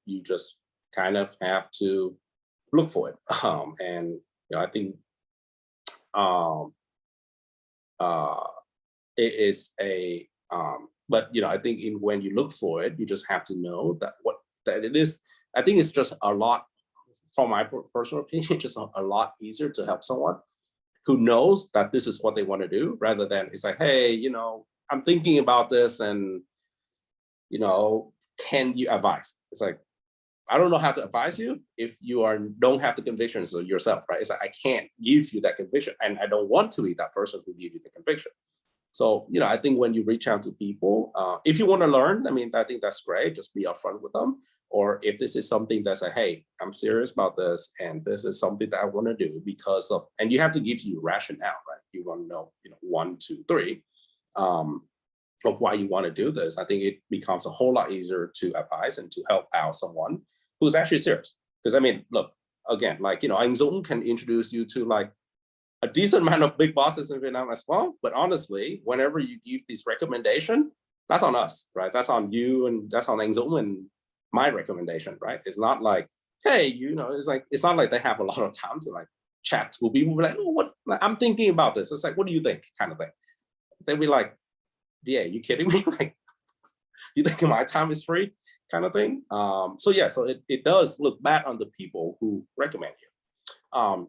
You just kind of have to look for it. And you know, I think it is a but you know, I think when you look for it, you just have to know that it is. I think it's just a lot, from my personal opinion, just a lot easier to help someone who knows that this is what they want to do, rather than it's like, hey, you know, I'm thinking about this, and you know, can you advise? It's like, I don't know how to advise you if you don't have the convictions of yourself, right? It's like, I can't give you that conviction, and I don't want to be that person who gives you the conviction. So, you know, I think when you reach out to people, if you want to learn, I mean, I think that's great. Just be upfront with them. Or if this is something that's like, hey, I'm serious about this, and this is something that I want to do because of, and you have to give you rationale, right? You want to know, you know, 1, 2, 3, of why you want to do this. I think it becomes a whole lot easier to advise and to help out someone who's actually serious. Because I mean, look, again, like, you know, Anh Dũng can introduce you to like a decent amount of big bosses in Vietnam as well. But honestly, whenever you give this recommendation, that's on us, right? That's on you, and that's on Anh Dũng and my recommendation, right? It's not like, hey, you know, it's not like they have a lot of time to like chat to people, be like, oh, what, I'm thinking about this. It's like, what do you think, kind of thing. They'd be like, yeah, you kidding me? Like, you think my time is free, kind of thing. So yeah, so it does look bad on the people who recommend you.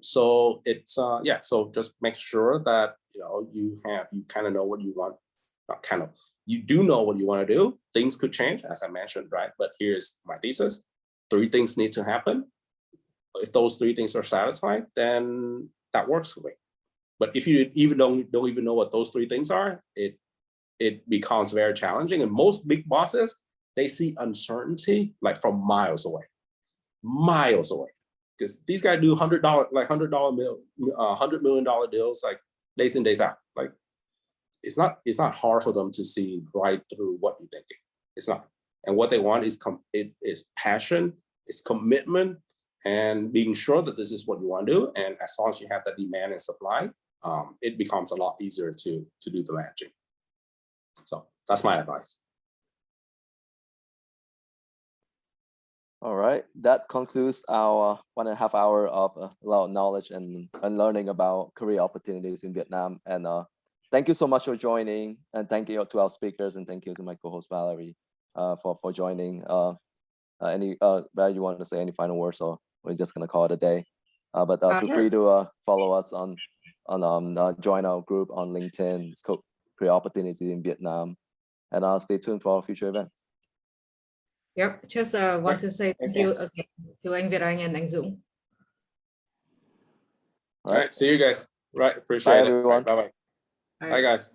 So it's yeah, so just make sure that, you know, you kind of know what you want, not kind of, you do know what you want to do. Things could change, as I mentioned, right? But here's my thesis. 3 things need to happen. If those 3 things are satisfied, then that works for me. But if you even don't even know what those 3 things are, it becomes very challenging. And most big bosses, they see uncertainty like from miles away. Because these guys do $100 million deals like days in, days out. Like, it's not hard for them to see right through what you're thinking. It's not. And what they want is passion, it's commitment, and being sure that this is what you want to do. And as long as you have the demand and supply, it becomes a lot easier to do the matching. So that's my advice. All right, that concludes our 1.5 hour of a lot of knowledge and learning about career opportunities in Vietnam. And thank you so much for joining, and thank you to our speakers, and thank you to my co-host Valerie for joining. Val, you want to say any final words, or we're just gonna call it a day? But feel free to follow us on join our group on LinkedIn. It's called Career Opportunity in Vietnam, and stay tuned for our future events. Yep, just want to say thank you again to anh Việt Anh and anh Dũng. All right, see you guys. Right, appreciate it. Everyone. Bye bye. Bye guys.